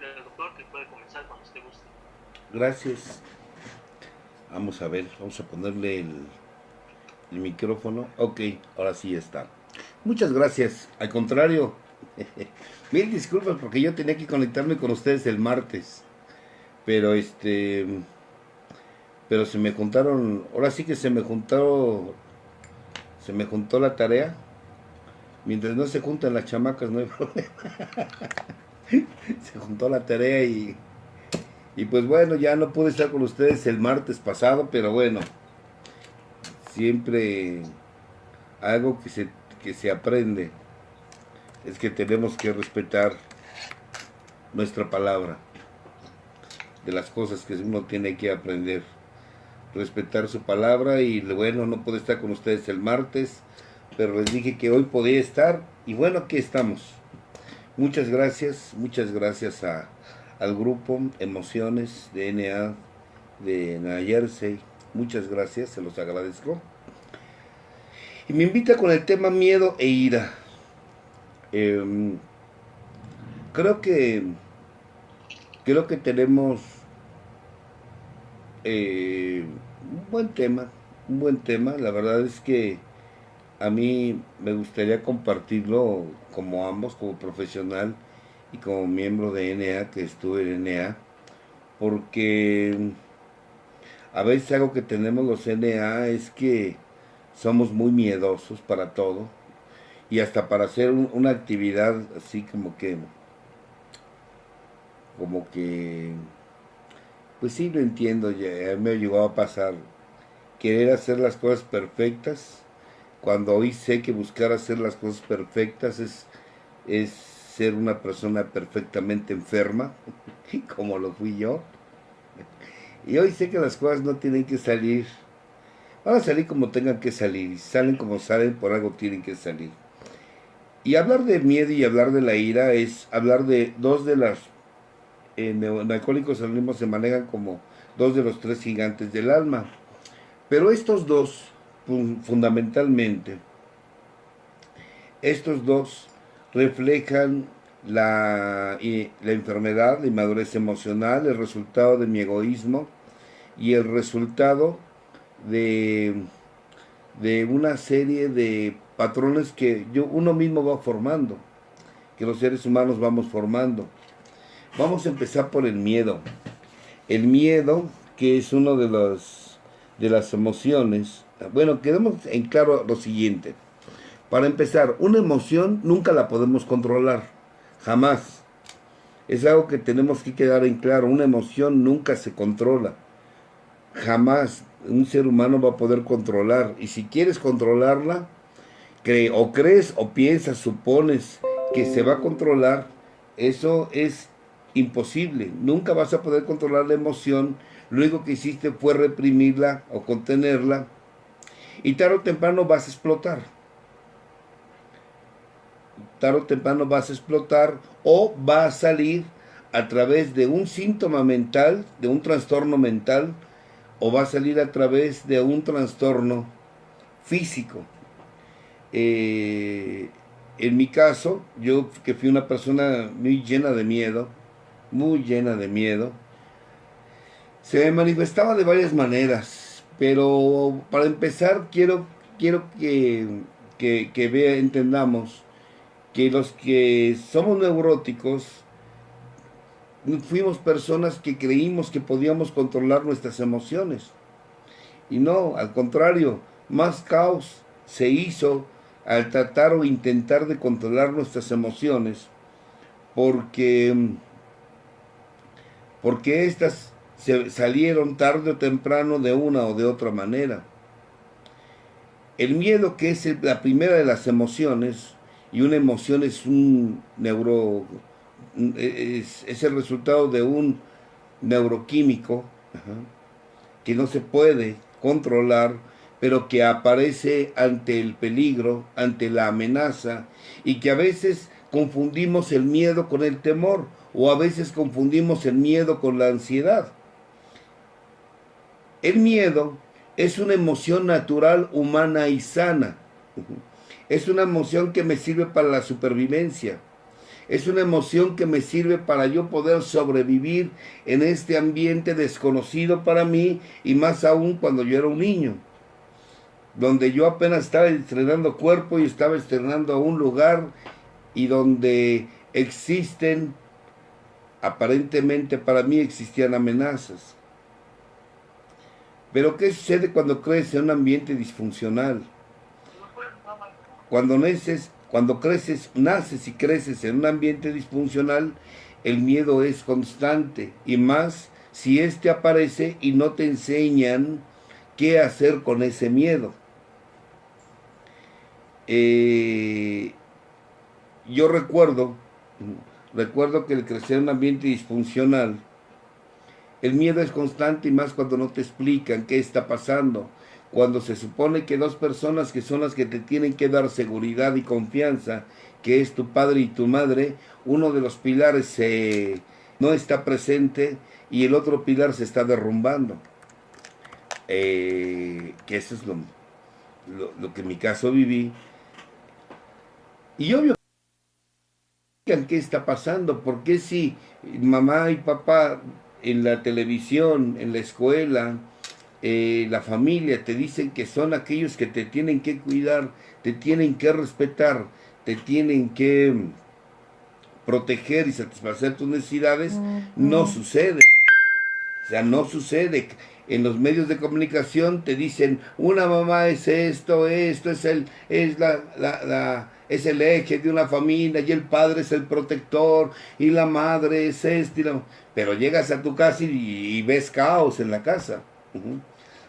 decirle al doctor que puede comenzar cuando usted guste. Gracias. Vamos a ver, vamos a ponerle el micrófono. Ok, ahora sí está. Muchas gracias. Al contrario, mil disculpas porque yo tenía que conectarme con ustedes el martes. Pero pero se me juntaron, ahora sí que se me juntó la tarea. Mientras no se juntan las chamacas, no hay problema. Se juntó la tarea y pues bueno, ya no pude estar con ustedes el martes pasado, pero bueno, siempre algo que se aprende es que tenemos que respetar nuestra palabra, de las cosas que uno tiene que aprender, respetar su palabra y bueno, no pude estar con ustedes el martes, pero les dije que hoy podía estar y bueno, aquí estamos. Muchas gracias al grupo Emociones de NA de Nueva Jersey, muchas gracias, se los agradezco. Y me invita con el tema miedo e ira. Eh, creo que creo que tenemos un un buen tema. La verdad es que a mí me gustaría compartirlo como ambos, como profesional y como miembro de NA, que estuve en NA, porque a veces algo que tenemos los NA es que somos muy miedosos para todo y hasta para hacer una actividad así como que, pues sí lo entiendo, ya me llegó a pasar querer hacer las cosas perfectas, cuando hoy sé que buscar hacer las cosas perfectas es ser una persona perfectamente enferma, como lo fui yo. Y hoy sé que las cosas no tienen que salir, van a salir como tengan que salir, y salen como salen, por algo tienen que salir. Y hablar de miedo y hablar de la ira es hablar de dos de las en Alcohólicos Anónimos se manejan como dos de los tres gigantes del alma. Pero estos dos, fundamentalmente, estos dos reflejan la enfermedad, la inmadurez emocional, el resultado de mi egoísmo y el resultado de, de una serie de patrones que uno mismo va formando, que los seres humanos vamos formando. Vamos a empezar por el miedo. El miedo, que es uno de las emociones. Bueno, quedemos en claro lo siguiente. Para empezar, una emoción nunca la podemos controlar. Jamás. Es algo que tenemos que quedar en claro. Una emoción nunca se controla. Jamás un ser humano va a poder controlar. Y si quieres controlarla, o crees o piensas, supones que se va a controlar, eso es imposible. Nunca vas a poder controlar la emoción. Lo único que hiciste fue reprimirla o contenerla. Y tarde o temprano vas a explotar. Tarde o temprano vas a explotar o va a salir a través de un síntoma mental, de un trastorno mental, o va a salir a través de un trastorno físico. Eh, en mi caso, yo que fui una persona muy llena de miedo, se me manifestaba de varias maneras, pero para empezar quiero entendamos que los que somos neuróticos fuimos personas que creímos que podíamos controlar nuestras emociones. Y no, al contrario, más caos se hizo al tratar o intentar de controlar nuestras emociones, porque, porque éstas salieron tarde o temprano de una o de otra manera. El miedo, que es la primera de las emociones, y una emoción es un neuro, es el resultado de un neuroquímico, ajá, que no se puede controlar, pero que aparece ante el peligro, ante la amenaza, y que a veces confundimos el miedo con el temor, o a veces confundimos el miedo con la ansiedad. El miedo es una emoción natural, humana y sana. Es una emoción que me sirve para la supervivencia. Es una emoción que me sirve para yo poder sobrevivir en este ambiente desconocido para mí, y más aún cuando yo era un niño, donde yo apenas estaba estrenando cuerpo y estaba estrenando un lugar, y donde existen, aparentemente para mí existían amenazas. Pero ¿qué sucede cuando creces en un ambiente disfuncional? Cuando creces, naces y creces en un ambiente disfuncional, el miedo es constante, y más si éste aparece y no te enseñan qué hacer con ese miedo. Yo recuerdo que el crecer en un ambiente disfuncional, el miedo es constante, y más cuando no te explican qué está pasando. Cuando se supone que dos personas que son las que te tienen que dar seguridad y confianza, que es tu padre y tu madre, uno de los pilares no está presente y el otro pilar se está derrumbando. Que eso es lo que en mi caso viví. Y obvio, ¿qué está pasando? Porque si mamá y papá en la televisión, en la escuela, la familia te dicen que son aquellos que te tienen que cuidar, te tienen que respetar, te tienen que proteger y satisfacer tus necesidades, no sucede. O sea, no sucede. En los medios de comunicación te dicen, una mamá es esto es el eje de una familia, y el padre es el protector, y la madre es esto. Pero llegas a tu casa y ves caos en la casa.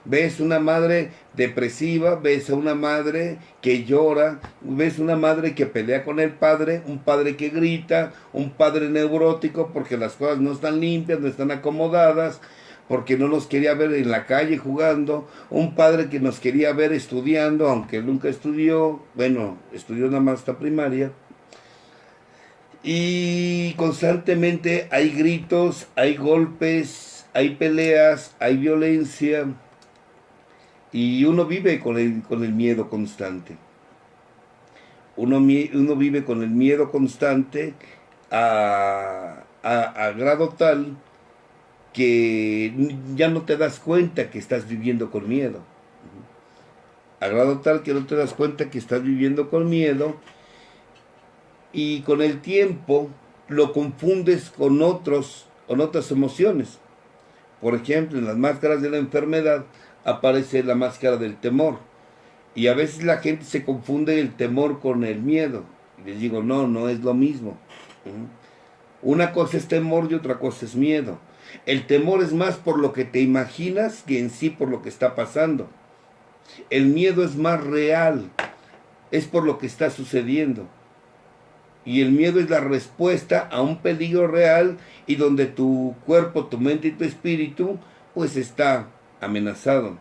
Ves una madre depresiva, ves a una madre que llora, ves una madre que pelea con el padre, un padre que grita, un padre neurótico porque las cosas no están limpias, no están acomodadas, porque no nos quería ver en la calle jugando, un padre que nos quería ver estudiando, aunque nunca estudió, bueno, estudió nada más hasta primaria. Y constantemente hay gritos, hay golpes, hay peleas, hay violencia, y uno vive con el miedo constante. Uno vive con el miedo constante a grado tal que ya no te das cuenta que estás viviendo con miedo. A grado tal que no te das cuenta que estás viviendo con miedo, y con el tiempo lo confundes con otras emociones. Por ejemplo, en las máscaras de la enfermedad aparece la máscara del temor. Y a veces la gente se confunde el temor con el miedo. Y les digo, no es lo mismo. Una cosa es temor y otra cosa es miedo. El temor es más por lo que te imaginas que en sí por lo que está pasando. El miedo es más real, es por lo que está sucediendo. Y el miedo es la respuesta a un peligro real, y donde tu cuerpo, tu mente y tu espíritu pues está amenazado.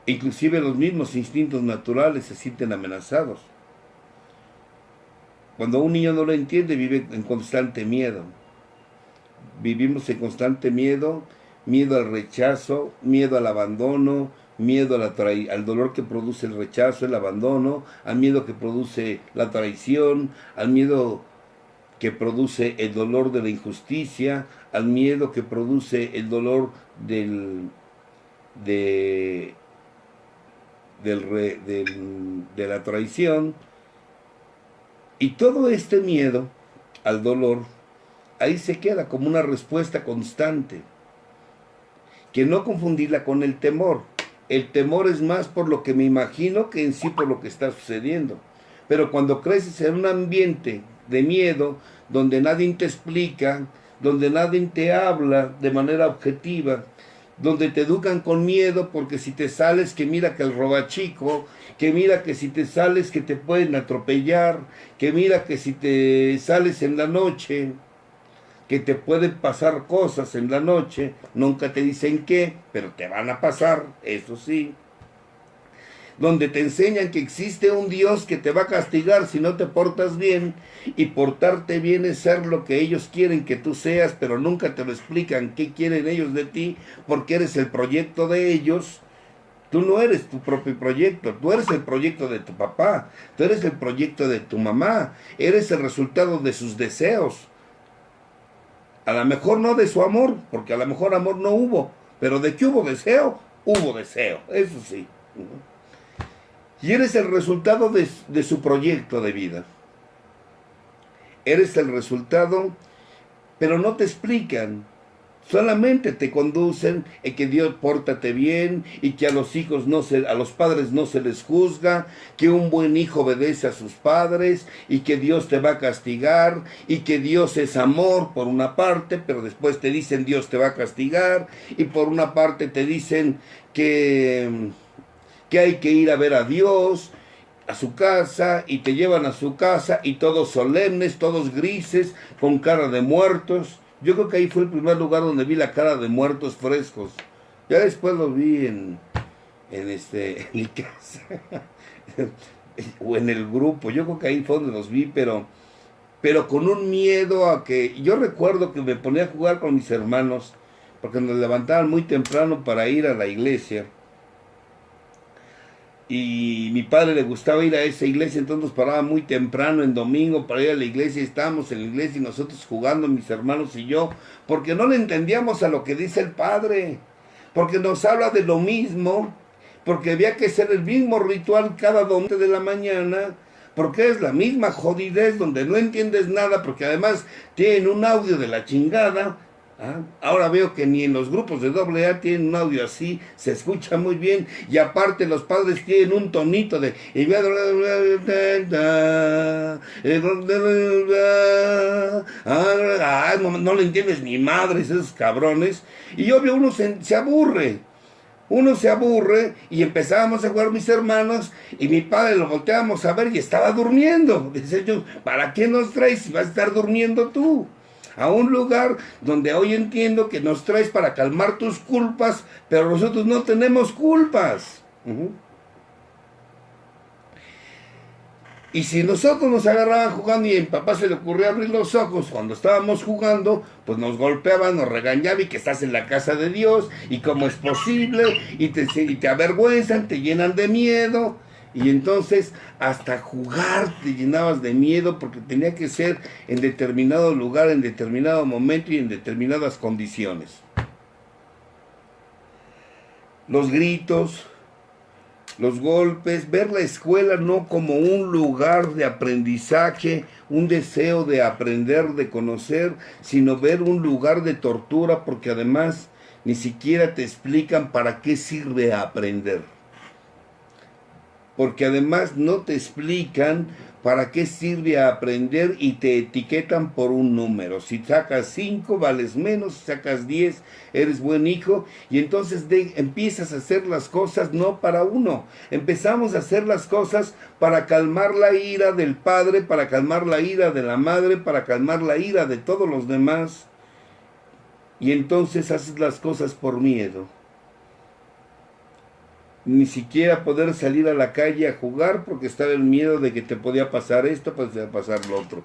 Inclusive los mismos instintos naturales se sienten amenazados. Cuando un niño no lo entiende, vive en constante miedo. Vivimos en constante miedo, miedo al rechazo, miedo al abandono, miedo al dolor que produce el rechazo, el abandono, al miedo que produce la traición, al miedo que produce el dolor de la injusticia, al miedo que produce el dolor de la traición. Y todo este miedo al dolor, ahí se queda como una respuesta constante, que no confundirla con el temor. El temor es más por lo que me imagino que en sí por lo que está sucediendo. Pero cuando creces en un ambiente de miedo, donde nadie te explica, donde nadie te habla de manera objetiva, donde te educan con miedo, porque si te sales, que mira que el robachico, que mira que si te sales que te pueden atropellar, que mira que si te sales en la noche, que te pueden pasar cosas en la noche, nunca te dicen qué, pero te van a pasar, eso sí. Donde te enseñan que existe un Dios que te va a castigar si no te portas bien, y portarte bien es ser lo que ellos quieren que tú seas, pero nunca te lo explican qué quieren ellos de ti, porque eres el proyecto de ellos. Tú no eres tu propio proyecto, tú eres el proyecto de tu papá, tú eres el proyecto de tu mamá, eres el resultado de sus deseos. A lo mejor no de su amor, porque a lo mejor amor no hubo, pero de que hubo deseo, eso sí. Y eres el resultado de su proyecto de vida. Eres el resultado, pero no te explican. Solamente te conducen en que Dios pórtate bien y que a los hijos a los padres no se les juzga, que un buen hijo obedece a sus padres y que Dios te va a castigar y que Dios es amor por una parte, pero después te dicen Dios te va a castigar y por una parte te dicen que hay que ir a ver a Dios a su casa y te llevan a su casa y todos solemnes, todos grises, con cara de muertos. Yo creo que ahí fue el primer lugar donde vi la cara de muertos frescos. Ya después lo vi en mi casa o en el grupo. Yo creo que ahí fue donde los vi, pero con un miedo a que... Yo recuerdo que me ponía a jugar con mis hermanos porque nos levantaban muy temprano para ir a la iglesia. Y mi padre le gustaba ir a esa iglesia, entonces nos paraba muy temprano en domingo para ir a la iglesia. Estábamos en la iglesia y nosotros jugando, mis hermanos y yo, porque no le entendíamos a lo que dice el padre, porque nos habla de lo mismo, porque había que hacer el mismo ritual cada domingo de la mañana, porque es la misma jodidez donde no entiendes nada, porque además tienen un audio de la chingada. Ahora veo que ni en los grupos de AA tienen un audio así, se escucha muy bien, y aparte los padres tienen un tonito de... no le entiendes ni madres esos cabrones, y obvio uno se aburre. Uno se aburre y empezábamos a jugar mis hermanos y mi padre lo volteábamos a ver y estaba durmiendo. Dice yo, ¿para qué nos traes si vas a estar durmiendo tú? A un lugar donde hoy entiendo que nos traes para calmar tus culpas, pero nosotros no tenemos culpas. Y si nosotros nos agarraban jugando y a mi papá se le ocurrió abrir los ojos cuando estábamos jugando, pues nos golpeaban, nos regañaban y que estás en la casa de Dios y cómo es posible y te avergüenzan, te llenan de miedo. Y entonces hasta jugar te llenabas de miedo porque tenía que ser en determinado lugar, en determinado momento y en determinadas condiciones. Los gritos, los golpes, ver la escuela no como un lugar de aprendizaje, un deseo de aprender, de conocer, sino ver un lugar de tortura porque además ni siquiera te explican para qué sirve aprender. Porque además no te explican para qué sirve aprender y te etiquetan por un número. Si sacas 5, vales menos, si sacas 10, eres buen hijo. Y entonces empiezas a hacer las cosas no para uno. Empezamos a hacer las cosas para calmar la ira del padre, para calmar la ira de la madre, para calmar la ira de todos los demás. Y entonces haces las cosas por miedo. Ni siquiera poder salir a la calle a jugar porque estaba el miedo de que te podía pasar esto, pues te podía pasar lo otro.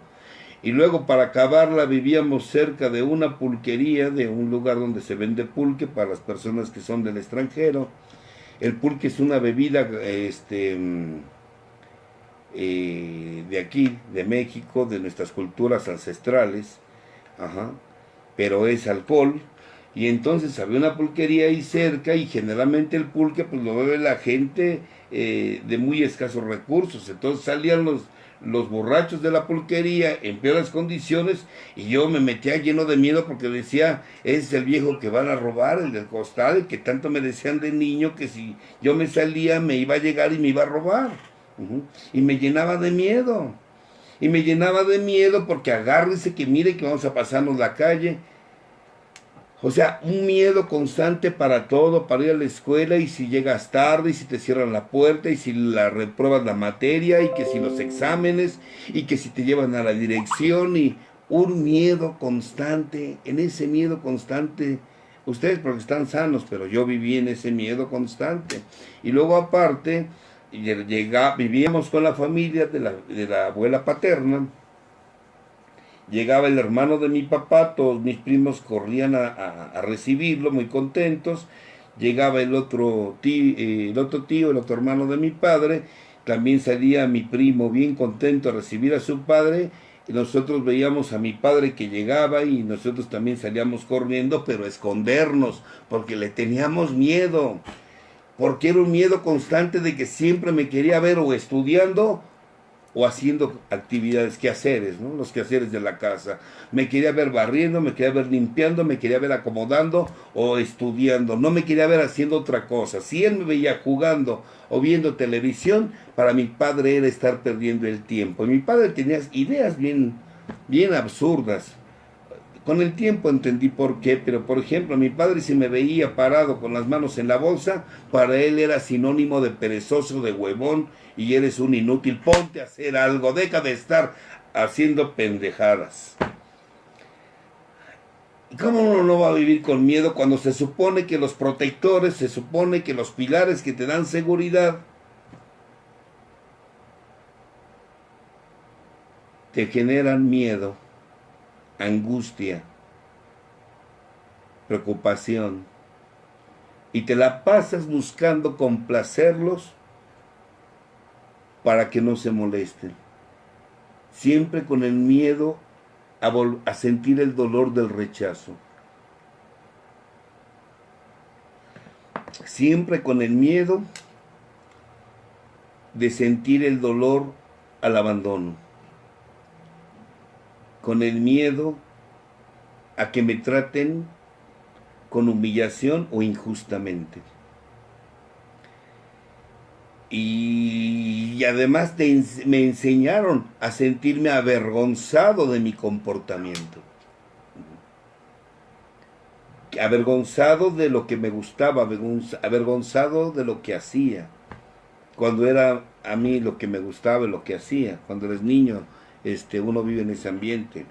Y luego para acabarla vivíamos cerca de una pulquería, de un lugar donde se vende pulque para las personas que son del extranjero. El pulque es una bebida de aquí, de México, de nuestras culturas ancestrales, pero es alcohol. Y entonces había una pulquería ahí cerca y generalmente el pulque pues lo bebe la gente de muy escasos recursos. Entonces salían los borrachos de la pulquería en peores condiciones y yo me metía lleno de miedo porque decía, ese es el viejo que van a robar, el del costal, el que tanto me decían de niño que si yo me salía me iba a llegar y me iba a robar. Y me llenaba de miedo. Y me llenaba de miedo porque agárrese que mire que vamos a pasarnos la calle. O sea, un miedo constante para todo, para ir a la escuela y si llegas tarde y si te cierran la puerta y si repruebas la materia y que si los exámenes y que si te llevan a la dirección y un miedo constante, en ese miedo constante, ustedes porque están sanos, pero yo viví en ese miedo constante. Y luego aparte, vivíamos con la familia de la abuela paterna. Llegaba el hermano de mi papá, todos mis primos corrían a recibirlo muy contentos, llegaba el otro tío, el otro hermano de mi padre, también salía mi primo bien contento a recibir a su padre, y nosotros veíamos a mi padre que llegaba y nosotros también salíamos corriendo, pero a escondernos, porque le teníamos miedo, porque era un miedo constante de que siempre me quería ver o estudiando o haciendo actividades, quehaceres, ¿no? Los quehaceres de la casa. Me quería ver barriendo, me quería ver limpiando, me quería ver acomodando o estudiando. No me quería ver haciendo otra cosa. Si él me veía jugando o viendo televisión, para mi padre era estar perdiendo el tiempo. Y mi padre tenía ideas bien absurdas. Con el tiempo entendí por qué, pero por ejemplo, mi padre si me veía parado con las manos en la bolsa, para él era sinónimo de perezoso, de huevón, y eres un inútil, ponte a hacer algo, deja de estar haciendo pendejadas. ¿Y cómo uno no va a vivir con miedo cuando se supone que los protectores, se supone que los pilares que te dan seguridad, te generan miedo, angustia, preocupación, y te la pasas buscando complacerlos para que no se molesten, siempre con el miedo a sentir el dolor del rechazo, siempre con el miedo de sentir el dolor al abandono, con el miedo a que me traten con humillación o injustamente. Y además me enseñaron a sentirme avergonzado de mi comportamiento, avergonzado de lo que me gustaba, avergonzado de lo que hacía, cuando era a mí lo que me gustaba y lo que hacía. Cuando eres niño, uno vive en ese ambiente.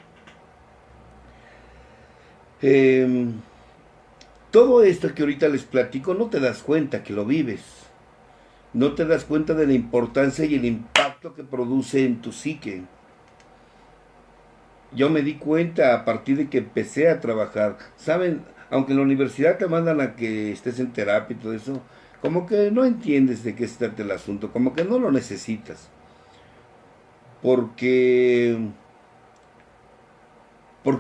Todo esto que ahorita les platico, no te das cuenta que lo vives. No te das cuenta de la importancia y el impacto que produce en tu psique. Yo me di cuenta a partir de que empecé a trabajar. Saben, aunque en la universidad te mandan a que estés en terapia y todo eso, como que no entiendes de qué se trata el asunto, como que no lo necesitas. Porque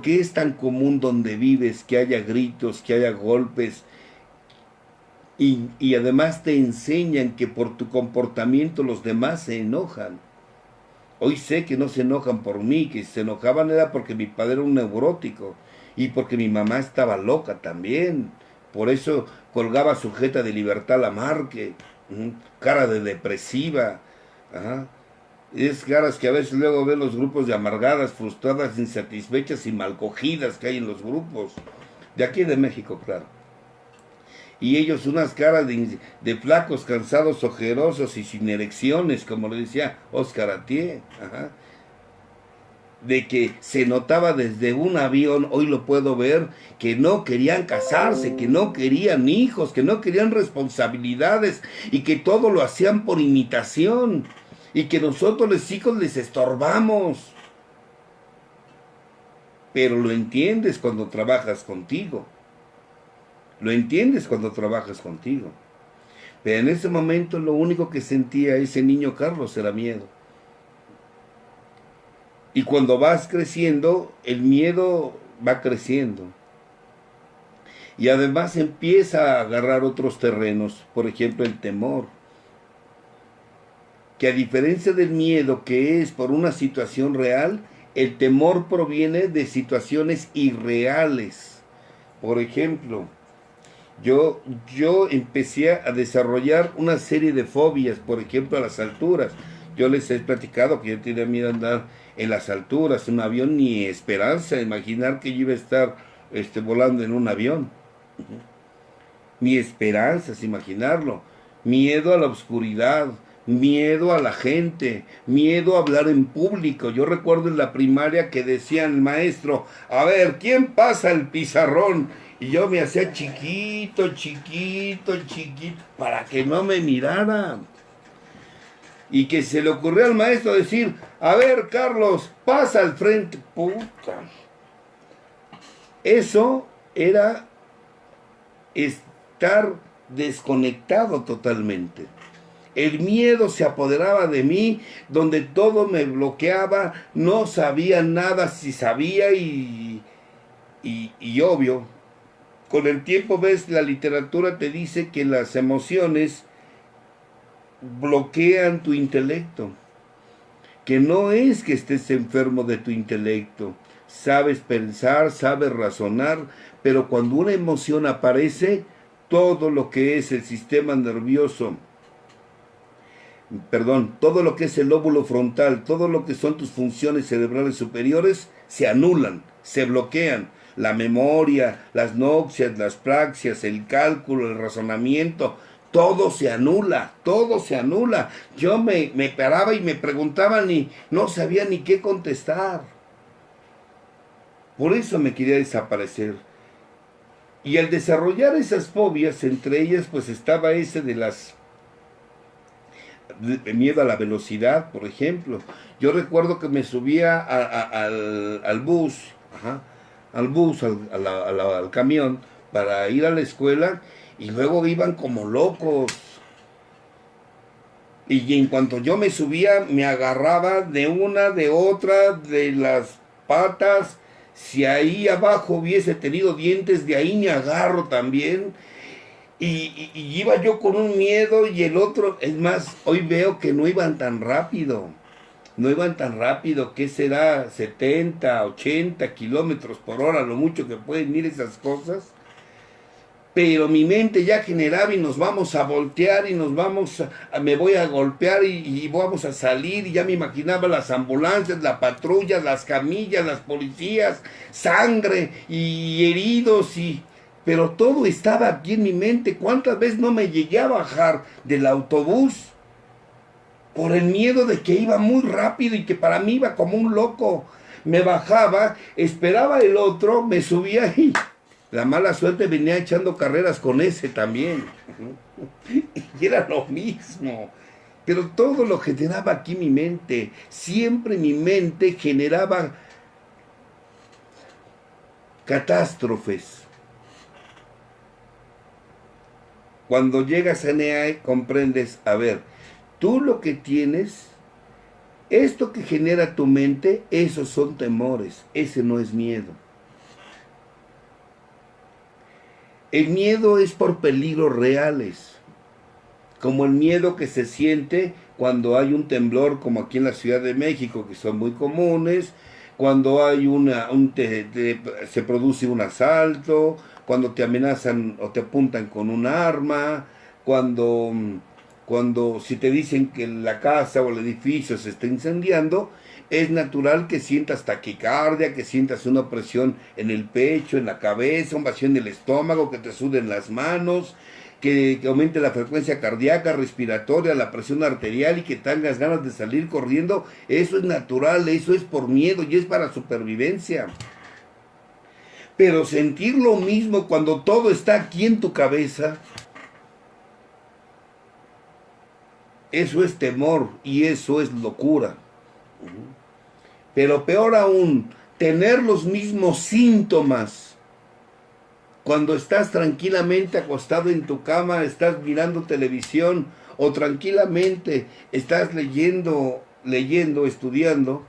es tan común donde vives que haya gritos, que haya golpes, y además te enseñan que por tu comportamiento los demás se enojan. Hoy sé que no se enojan por mí, que se enojaban era porque mi padre era un neurótico y porque mi mamá estaba loca también. Por eso colgaba sujeta de Libertad Lamarque, cara de depresiva. Ajá. Es caras que a veces luego ven los grupos de amargadas, frustradas, insatisfechas y malcogidas que hay en los grupos. De aquí de México, claro. Y ellos unas caras de flacos, cansados, ojerosos y sin erecciones, como le decía Oscar Atié. Ajá. De que se notaba desde un avión, hoy lo puedo ver, que no querían casarse, que no querían hijos, que no querían responsabilidades y que todo lo hacían por imitación y que nosotros los hijos les estorbamos. Pero lo entiendes cuando trabajas contigo. Lo entiendes cuando trabajas contigo. Pero en ese momento lo único que sentía ese niño Carlos era miedo. Y cuando vas creciendo, el miedo va creciendo. Y además empieza a agarrar otros terrenos, por ejemplo el temor. Que a diferencia del miedo que es por una situación real, el temor proviene de situaciones irreales. Por ejemplo, yo empecé a desarrollar una serie de fobias, por ejemplo a las alturas. Yo les he platicado que yo tenía miedo a andar en las alturas, en un avión, ni esperanza de imaginar que yo iba a estar volando en un avión. Ni esperanzas, imaginarlo. Miedo a la oscuridad, miedo a la gente, miedo a hablar en público. Yo recuerdo en la primaria que decían el maestro, a ver, ¿quién pasa el pizarrón? Y yo me hacía chiquito, para que no me mirara. Y que se le ocurrió al maestro decir, a ver, Carlos, pasa al frente. Puta. Eso era estar desconectado totalmente. El miedo se apoderaba de mí, donde todo me bloqueaba, no sabía nada, si sabía y obvio. Con el tiempo ves, la literatura te dice que las emociones bloquean tu intelecto, que no es que estés enfermo de tu intelecto, sabes pensar, sabes razonar, pero cuando una emoción aparece, todo lo que es el sistema nervioso, todo lo que es el lóbulo frontal, todo lo que son tus funciones cerebrales superiores, se anulan, se bloquean. La memoria, las noxias, las praxias, el cálculo, el razonamiento, todo se anula, todo se anula. Yo me paraba y me preguntaban y no sabía ni qué contestar. Por eso me quería desaparecer. Y al desarrollar esas fobias, entre ellas pues estaba ese de miedo a la velocidad, por ejemplo. Yo recuerdo que me subía al bus, al camión, para ir a la escuela, y luego iban como locos. Y en cuanto yo me subía, me agarraba de una, de otra, de las patas. Si ahí abajo hubiese tenido dientes, de ahí me agarro también. Y iba yo con un miedo y el otro, es más, hoy veo que no iban tan rápido. No iban tan rápido, ¿qué será? 70, 80 kilómetros por hora, lo mucho que pueden ir esas cosas. Pero mi mente ya generaba y nos vamos a voltear y me voy a golpear y vamos a salir, y ya me imaginaba las ambulancias, la patrulla, las camillas, las policías, sangre y heridos pero todo estaba aquí en mi mente. ¿Cuántas veces no me llegué a bajar del autobús por el miedo de que iba muy rápido y que para mí iba como un loco? Me bajaba, esperaba el otro, me subía y la mala suerte venía echando carreras con ese también. Y era lo mismo. Pero todo lo generaba aquí mi mente. Siempre mi mente generaba catástrofes. Cuando llegas a NEA comprendes, a ver, tú lo que tienes, esto que genera tu mente, esos son temores, ese no es miedo. El miedo es por peligros reales, como el miedo que se siente cuando hay un temblor, como aquí en la Ciudad de México, que son muy comunes, cuando hay se produce un asalto, cuando te amenazan o te apuntan con un arma, cuando si te dicen que la casa o el edificio se está incendiando, es natural que sientas taquicardia, que sientas una presión en el pecho, en la cabeza, un vacío en el estómago, que te suden las manos, que aumente la frecuencia cardíaca, respiratoria, la presión arterial y que tengas ganas de salir corriendo. Eso es natural, eso es por miedo y es para supervivencia. Pero sentir lo mismo cuando todo está aquí en tu cabeza, eso es temor y eso es locura. Pero peor aún, tener los mismos síntomas cuando estás tranquilamente acostado en tu cama, estás mirando televisión o tranquilamente estás leyendo, estudiando,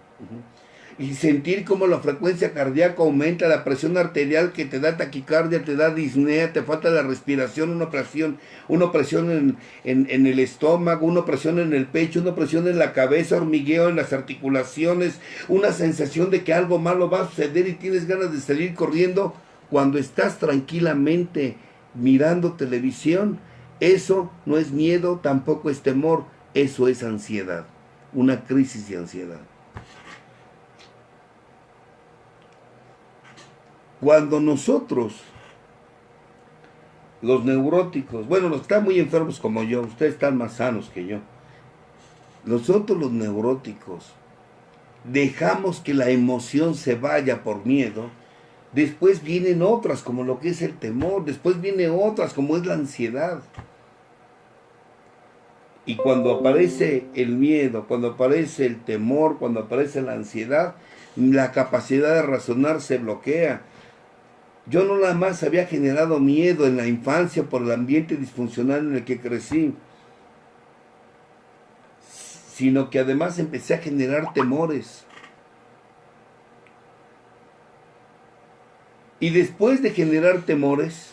y sentir como la frecuencia cardíaca aumenta, la presión arterial que te da taquicardia, te da disnea, te falta la respiración, una presión en el estómago, una presión en el pecho, una presión en la cabeza, hormigueo en las articulaciones, una sensación de que algo malo va a suceder y tienes ganas de salir corriendo. Cuando estás tranquilamente mirando televisión, eso no es miedo, tampoco es temor, eso es ansiedad, una crisis de ansiedad. Cuando nosotros, los neuróticos, bueno, los que están muy enfermos como yo, ustedes están más sanos que yo, nosotros los neuróticos dejamos que la emoción se vaya por miedo, después vienen otras como lo que es el temor, después vienen otras como es la ansiedad. Y cuando aparece el miedo, cuando aparece el temor, cuando aparece la ansiedad, la capacidad de razonar se bloquea. Yo no nada más había generado miedo en la infancia por el ambiente disfuncional en el que crecí, sino que además empecé a generar temores. Y después de generar temores,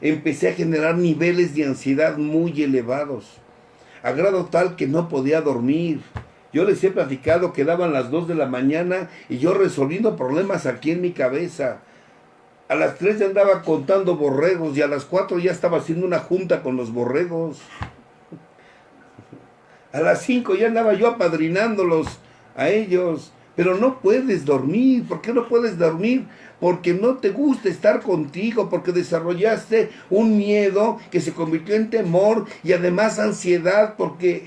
empecé a generar niveles de ansiedad muy elevados, a grado tal que no podía dormir. Yo les he platicado que daban las 2 de la mañana y yo resolviendo problemas aquí en mi cabeza. A las 3 ya andaba contando borregos y a las 4 ya estaba haciendo una junta con los borregos. A las 5 ya andaba yo apadrinándolos a ellos. Pero no puedes dormir. ¿Por qué no puedes dormir? Porque no te gusta estar contigo, porque desarrollaste un miedo que se convirtió en temor y además ansiedad, porque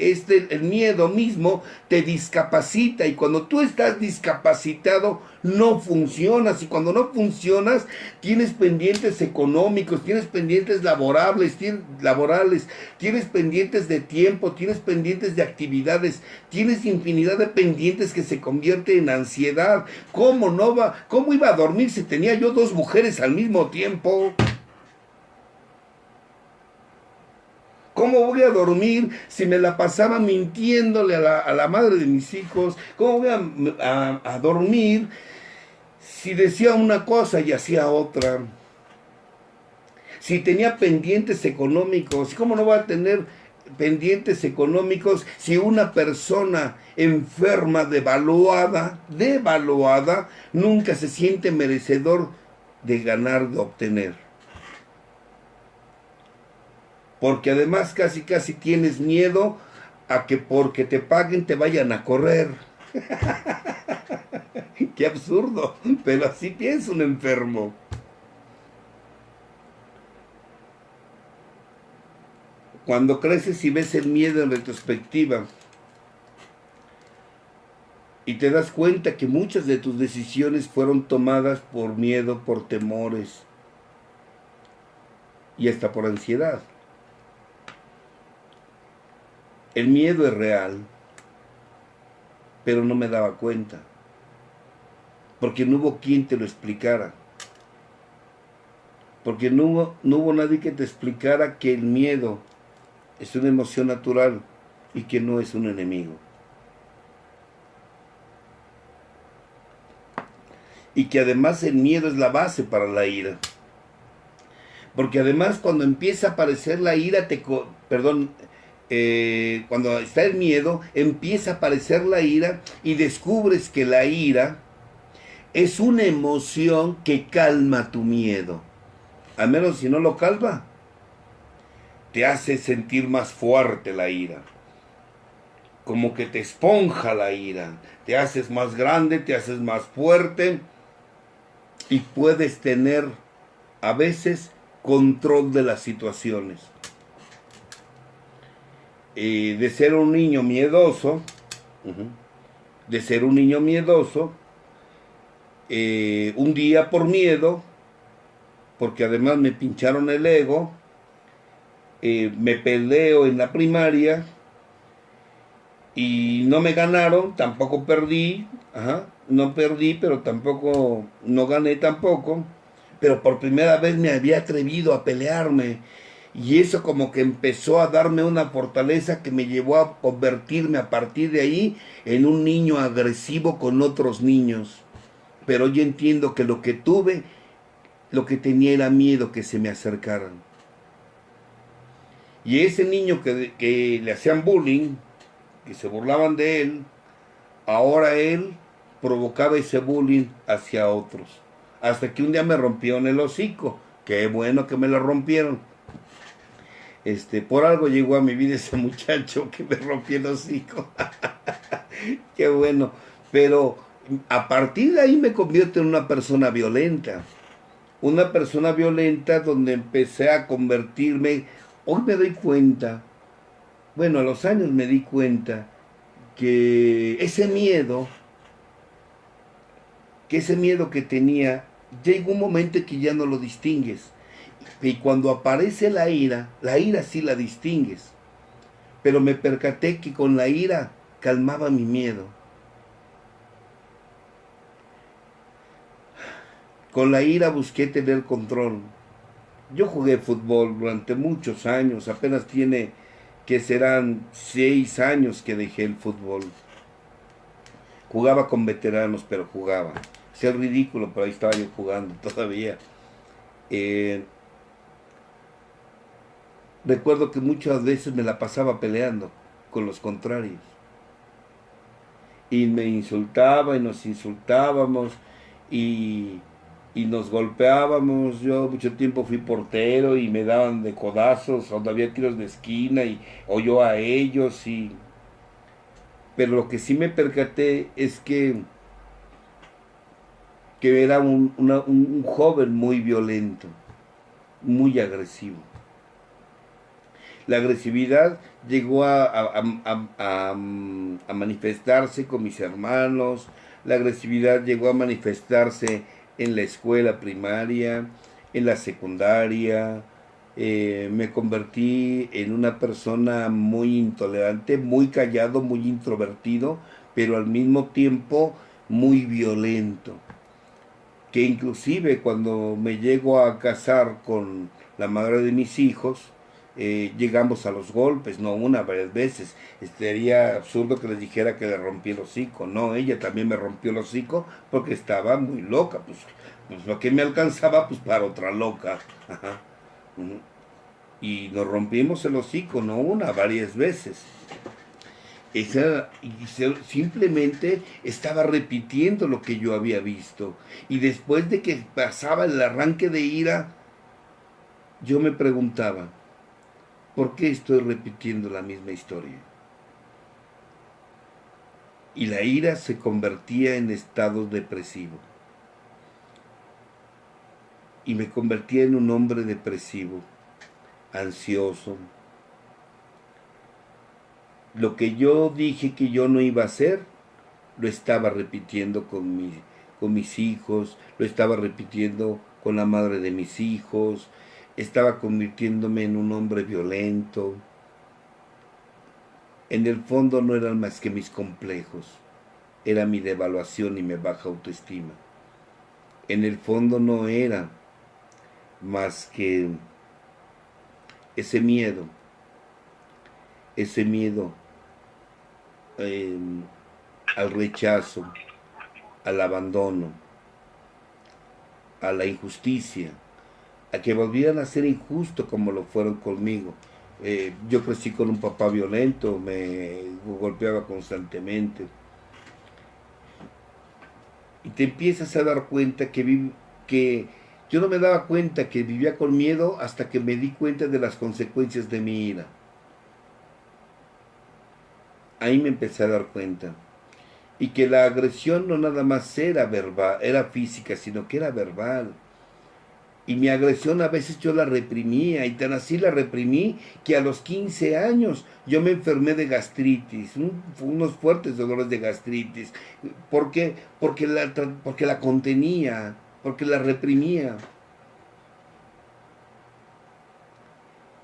el miedo mismo te discapacita y cuando tú estás discapacitado no funcionas y cuando no funcionas tienes pendientes económicos, tienes pendientes laborales, tienes pendientes de tiempo, tienes pendientes de actividades, tienes infinidad de pendientes que se convierten en ansiedad. ¿Cómo iba a dormir si tenía yo 2 mujeres al mismo tiempo? ¿Cómo voy a dormir si me la pasaba mintiéndole a la madre de mis hijos? ¿Cómo voy a dormir si decía una cosa y hacía otra? Si tenía pendientes económicos, ¿cómo no voy a tener pendientes económicos si una persona enferma, devaluada, nunca se siente merecedor de ganar, de obtener? Porque además casi tienes miedo a que porque te paguen te vayan a correr. Qué absurdo, pero así piensa un enfermo. Cuando creces y ves el miedo en retrospectiva y te das cuenta que muchas de tus decisiones fueron tomadas por miedo, por temores y hasta por ansiedad. El miedo es real, pero no me daba cuenta, porque no hubo quien te lo explicara, porque no hubo nadie que te explicara que el miedo es una emoción natural y que no es un enemigo. Y que además el miedo es la base para la ira. Porque además cuando empieza a aparecer la ira, cuando está el miedo, empieza a aparecer la ira y descubres que la ira es una emoción que calma tu miedo. Al menos si no lo calma, te hace sentir más fuerte la ira. Como que te esponja la ira. Te haces más grande, te haces más fuerte y puedes tener a veces control de las situaciones. De ser un niño miedoso, un día por miedo, porque además me pincharon el ego, me peleo en la primaria y no me ganaron, tampoco perdí, no perdí, pero tampoco, no gané tampoco, pero por primera vez me había atrevido a pelearme y eso como que empezó a darme una fortaleza que me llevó a convertirme a partir de ahí en un niño agresivo con otros niños. Pero yo entiendo que lo que tenía era miedo que se me acercaran. Y ese niño que le hacían bullying, que se burlaban de él, ahora él provocaba ese bullying hacia otros. Hasta que un día me rompieron el hocico. Qué bueno que me lo rompieron. Por algo llegó a mi vida ese muchacho que me rompió el hocico. Qué bueno. Pero a partir de ahí me convierto en una persona violenta. Una persona violenta donde empecé a convertirme. Hoy me doy cuenta, bueno, a los años me di cuenta que ese miedo que tenía, llega un momento que ya no lo distingues. Y cuando aparece la ira sí la distingues. Pero me percaté que con la ira calmaba mi miedo. Con la ira busqué tener control. Yo jugué fútbol durante muchos años, apenas tiene que serán 6 años que dejé el fútbol. Jugaba con veteranos, pero jugaba. Hacía el ridículo, pero ahí estaba yo jugando todavía. Eh, Recuerdo que muchas veces me la pasaba peleando con los contrarios. Y me insultaba y nos insultábamos y, y nos golpeábamos. Yo mucho tiempo fui portero y me daban de codazos donde había tiros de esquina o yo a ellos. Pero lo que sí me percaté es que era un joven muy violento, muy agresivo. La agresividad llegó a manifestarse con mis hermanos, la agresividad llegó a manifestarse en la escuela primaria, en la secundaria. Me convertí en una persona muy intolerante, muy callado, muy introvertido, pero al mismo tiempo muy violento. Que inclusive cuando me llego a casar con la madre de mis hijos, llegamos a los golpes, no una, varias veces. Sería absurdo que les dijera que le rompí el hocico. No, ella también me rompió el hocico porque estaba muy loca. Pues lo que me alcanzaba, pues para otra loca. Ajá. Y nos rompimos el hocico, no una, varias veces. Simplemente estaba repitiendo lo que yo había visto. Y después de que pasaba el arranque de ira, yo me preguntaba, ¿por qué estoy repitiendo la misma historia? Y la ira se convertía en estado depresivo. Y me convertía en un hombre depresivo, ansioso. Lo que yo dije que yo no iba a hacer, lo estaba repitiendo con mis hijos, lo estaba repitiendo con la madre de mis hijos, estaba convirtiéndome en un hombre violento. En el fondo no eran más que mis complejos, era mi devaluación y mi baja autoestima. En el fondo no era más que ese miedo eh, al rechazo, al abandono, a la injusticia, a que volvieran a ser injusto como lo fueron conmigo. Yo crecí con un papá violento, me golpeaba constantemente. Y te empiezas a dar cuenta que yo no me daba cuenta que vivía con miedo hasta que me di cuenta de las consecuencias de mi ira. Ahí me empecé a dar cuenta. Y que la agresión no nada más era verbal, era física, sino que era verbal. Y mi agresión a veces yo la reprimía, y tan así la reprimí que a los 15 años yo me enfermé de gastritis, unos fuertes dolores de gastritis. ¿Por qué? Porque la contenía, porque la reprimía.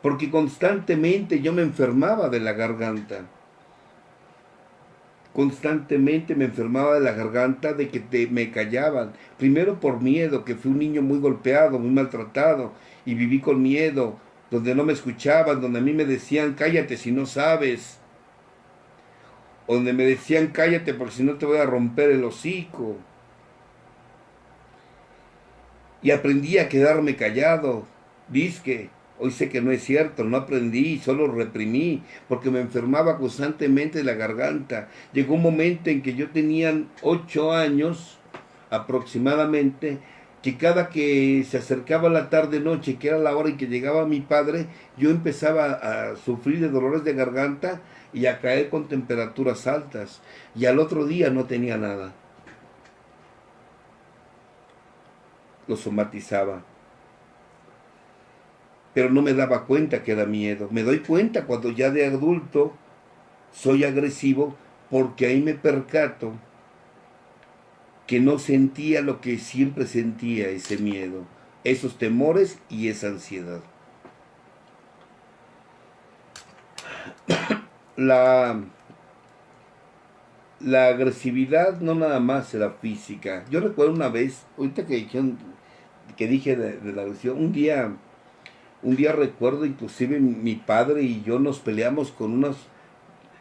Porque constantemente yo me enfermaba de la garganta. Constantemente me enfermaba de la garganta de que me callaban. Primero por miedo, que fui un niño muy golpeado, muy maltratado, y viví con miedo, donde no me escuchaban, donde a mí me decían, cállate si no sabes, o donde me decían, cállate porque si no te voy a romper el hocico. Y aprendí a quedarme callado, disque. Hoy sé que no es cierto, no aprendí, solo reprimí, porque me enfermaba constantemente la garganta. Llegó un momento en que yo tenía 8 años aproximadamente, que cada que se acercaba la tarde-noche, que era la hora en que llegaba mi padre, yo empezaba a sufrir de dolores de garganta y a caer con temperaturas altas. Y al otro día no tenía nada. Lo somatizaba, pero no me daba cuenta que era miedo. Me doy cuenta cuando ya de adulto soy agresivo, porque ahí me percato que no sentía lo que siempre sentía, ese miedo, esos temores y esa ansiedad. La, la agresividad no nada más era física. Yo recuerdo una vez, ahorita que dijeron que dije de la agresión, un día recuerdo, inclusive mi padre y yo nos peleamos con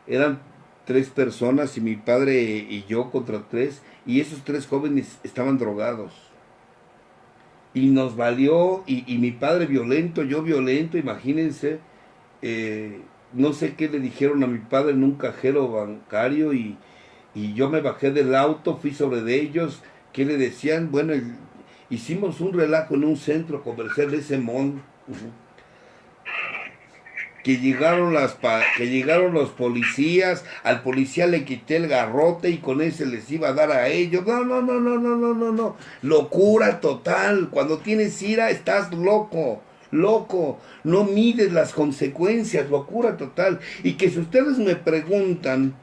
eran tres personas y mi padre y yo contra tres, y esos tres jóvenes estaban drogados. Y nos valió, y mi padre violento, yo violento, imagínense, eh, no sé qué le dijeron a mi padre en un cajero bancario, y yo me bajé del auto, fui sobre de ellos, ¿qué le decían? Bueno, hicimos un relajo en un centro comercial de ese mall, que llegaron los policías, al policía le quité el garrote y con ese les iba a dar a ellos. No, no, no, no, no, no, no, no. Locura total. Cuando tienes ira estás loco, loco. No mides las consecuencias, locura total. Y que si ustedes me preguntan,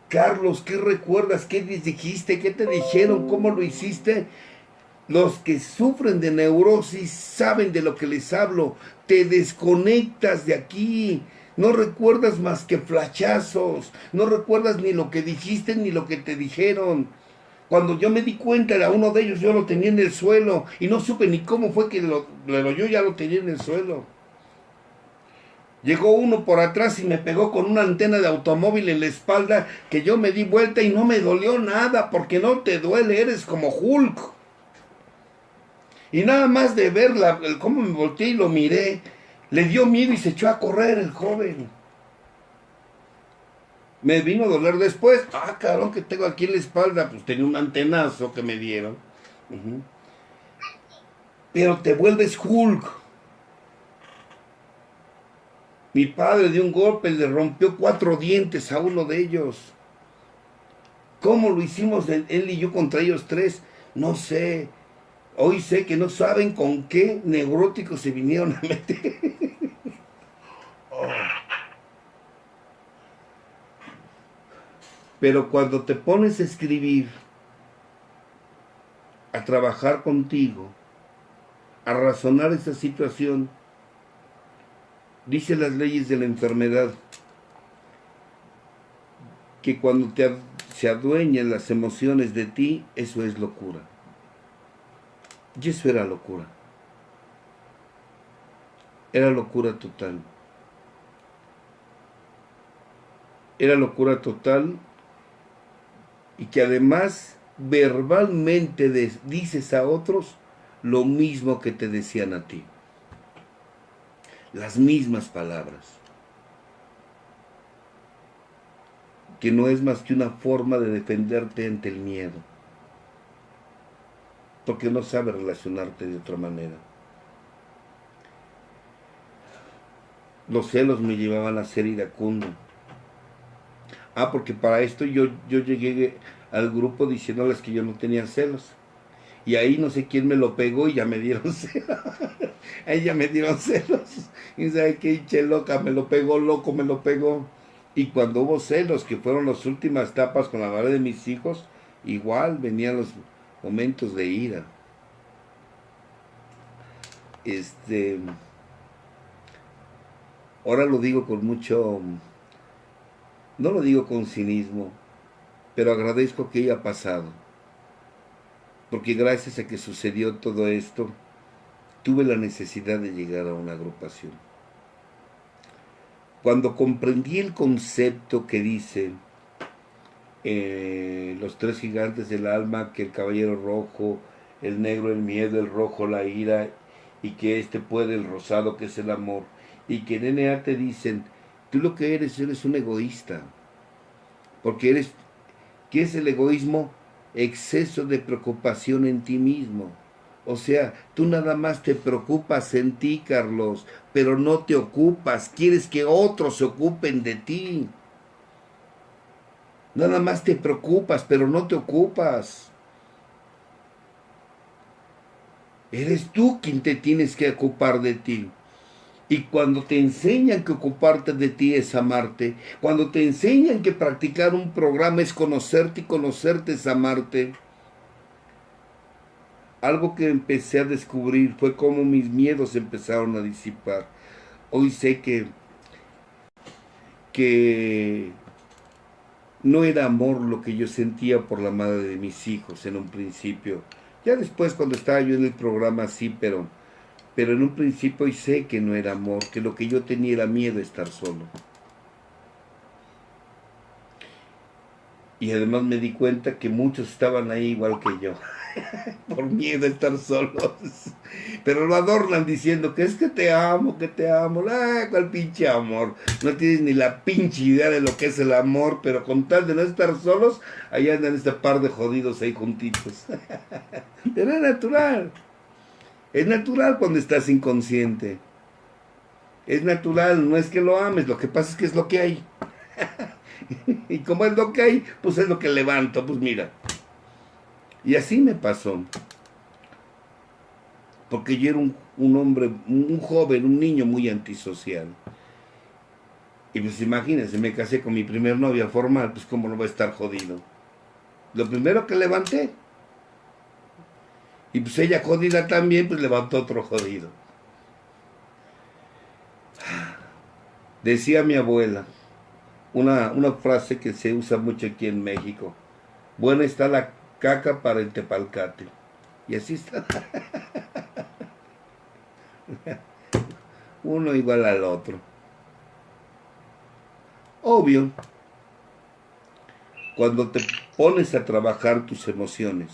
Carlos, ¿qué recuerdas? ¿Qué les dijiste? ¿Qué te dijeron? ¿Cómo lo hiciste? Los que sufren de neurosis saben de lo que les hablo. Te desconectas de aquí. No recuerdas más que flashazos. No recuerdas ni lo que dijiste ni lo que te dijeron. Cuando yo me di cuenta era uno de ellos, yo lo tenía en el suelo. Y no supe ni cómo fue que yo ya lo tenía en el suelo. Llegó uno por atrás y me pegó con una antena de automóvil en la espalda, que yo me di vuelta y no me dolió nada, porque no te duele, eres como Hulk. Y nada más de verla, cómo me volteé y lo miré, le dio miedo y se echó a correr el joven. Me vino a doler después. Ah, cabrón, que tengo aquí en la espalda. Pues tenía un antenazo que me dieron. Uh-huh. Pero te vuelves Hulk. Mi padre de un golpe le rompió 4 dientes a uno de ellos. ¿Cómo lo hicimos él y yo contra ellos 3? No sé. Hoy sé que no saben con qué neuróticos se vinieron a meter. Oh. Pero cuando te pones a escribir, a trabajar contigo, a razonar esa situación, dice las leyes de la enfermedad, que cuando se adueñan las emociones de ti, eso es locura. Y eso era locura. Era locura total. Era locura total, y que además verbalmente dices a otros lo mismo que te decían a ti. Las mismas palabras. Que no es más que una forma de defenderte ante el miedo. Porque no sabes relacionarte de otra manera. Los celos me llevaban a ser iracundo. Ah, porque para esto yo llegué al grupo diciéndoles que yo no tenía celos. Y ahí no sé quién me lo pegó y ya me dieron celos. Ahí ya me dieron celos. Y sabe qué hinche loca, me lo pegó, loco, me lo pegó. Y cuando hubo celos, que fueron las últimas etapas con la madre de mis hijos, igual venían los momentos de ira. Ahora lo digo con mucho, no lo digo con cinismo, pero agradezco que haya pasado. Porque gracias a que sucedió todo esto, tuve la necesidad de llegar a una agrupación. Cuando comprendí el concepto que dice los 3 gigantes del alma, que el caballero rojo, el negro el miedo, el rojo la ira, y que puede el rosado, que es el amor, y que en NA te dicen, tú lo que eres un egoísta, porque ¿qué es el egoísmo? Exceso de preocupación en ti mismo. O sea, tú nada más te preocupas en ti, Carlos, pero no te ocupas, quieres que otros se ocupen de ti. Nada más te preocupas, pero no te ocupas. Eres tú quien te tienes que ocupar de ti. Y cuando te enseñan que ocuparte de ti es amarte, cuando te enseñan que practicar un programa es conocerte y conocerte es amarte, algo que empecé a descubrir fue cómo mis miedos empezaron a disipar. Hoy sé que no era amor lo que yo sentía por la madre de mis hijos en un principio. Ya después cuando estaba yo en el programa sí, pero en un principio sé que no era amor, que lo que yo tenía era miedo a estar solo. Y además me di cuenta que muchos estaban ahí igual que yo, por miedo a estar solos. Pero lo adornan diciendo que es que te amo. Ah, cuál pinche amor. No tienes ni la pinche idea de lo que es el amor, pero con tal de no estar solos, ahí andan este par de jodidos ahí juntitos. Pero es natural. Es natural cuando estás inconsciente. Es natural, no es que lo ames, lo que pasa es que es lo que hay. Y como es lo que hay, pues es lo que levanto, pues mira. Y así me pasó. Porque yo era un hombre, un joven, un niño muy antisocial. Y pues imagínense, me casé con mi primer novia formal, pues cómo no va a estar jodido. Lo primero que levanté. Y pues ella jodida también, pues levantó otro jodido. Decía mi abuela, una frase que se usa mucho aquí en México. Buena está la caca para el tepalcate. Y así está. Uno igual al otro. Obvio, cuando te pones a trabajar tus emociones,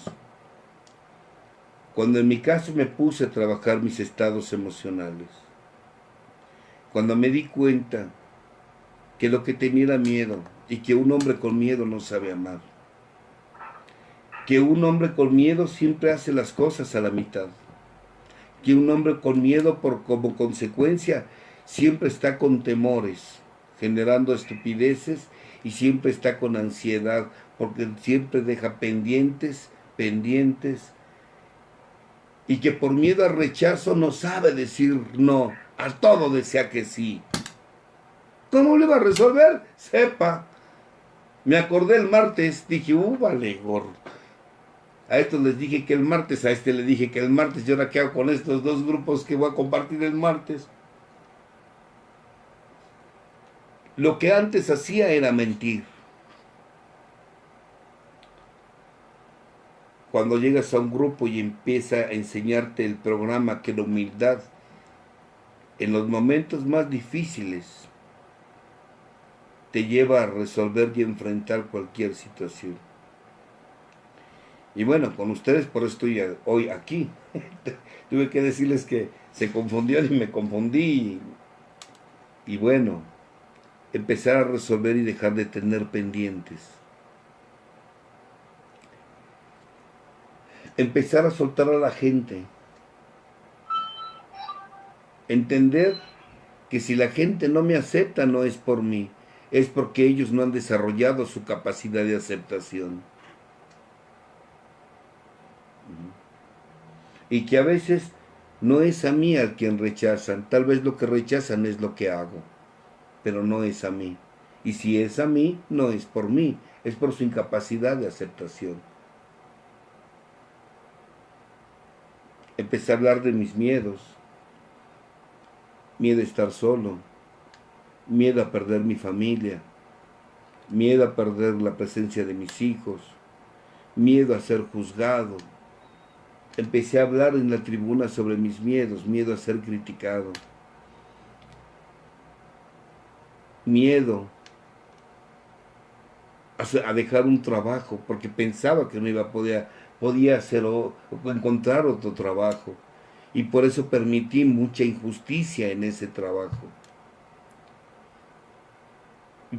cuando en mi caso me puse a trabajar mis estados emocionales, cuando me di cuenta que lo que tenía era miedo y que un hombre con miedo no sabe amar, que un hombre con miedo siempre hace las cosas a la mitad, que un hombre con miedo como consecuencia siempre está con temores, generando estupideces y siempre está con ansiedad, porque siempre deja pendientes, y que por miedo al rechazo no sabe decir no, a todo desea que sí. ¿Cómo lo iba a resolver? Sepa. Me acordé el martes, dije, vale, gordo. A estos les dije que el martes, a este le dije que el martes, ¿y ahora qué hago con estos dos grupos que voy a compartir el martes? Lo que antes hacía era mentir. Cuando llegas a un grupo y empieza a enseñarte el programa que la humildad, en los momentos más difíciles, te lleva a resolver y enfrentar cualquier situación. Y bueno, con ustedes por eso estoy hoy aquí. Tuve que decirles que se confundieron y me confundí. Y bueno, empezar a resolver y dejar de tener pendientes. Empezar a soltar a la gente. Entender que si la gente no me acepta no es por mí, es porque ellos no han desarrollado su capacidad de aceptación. Y que a veces no es a mí al quien rechazan, tal vez lo que rechazan es lo que hago, pero no es a mí. Y si es a mí, no es por mí, es por su incapacidad de aceptación. Empecé a hablar de mis miedos, miedo a estar solo, miedo a perder mi familia, miedo a perder la presencia de mis hijos, miedo a ser juzgado. Empecé a hablar en la tribuna sobre mis miedos, miedo a ser criticado, miedo a dejar un trabajo porque pensaba que no iba a podía hacer o encontrar otro trabajo, y por eso permití mucha injusticia en ese trabajo.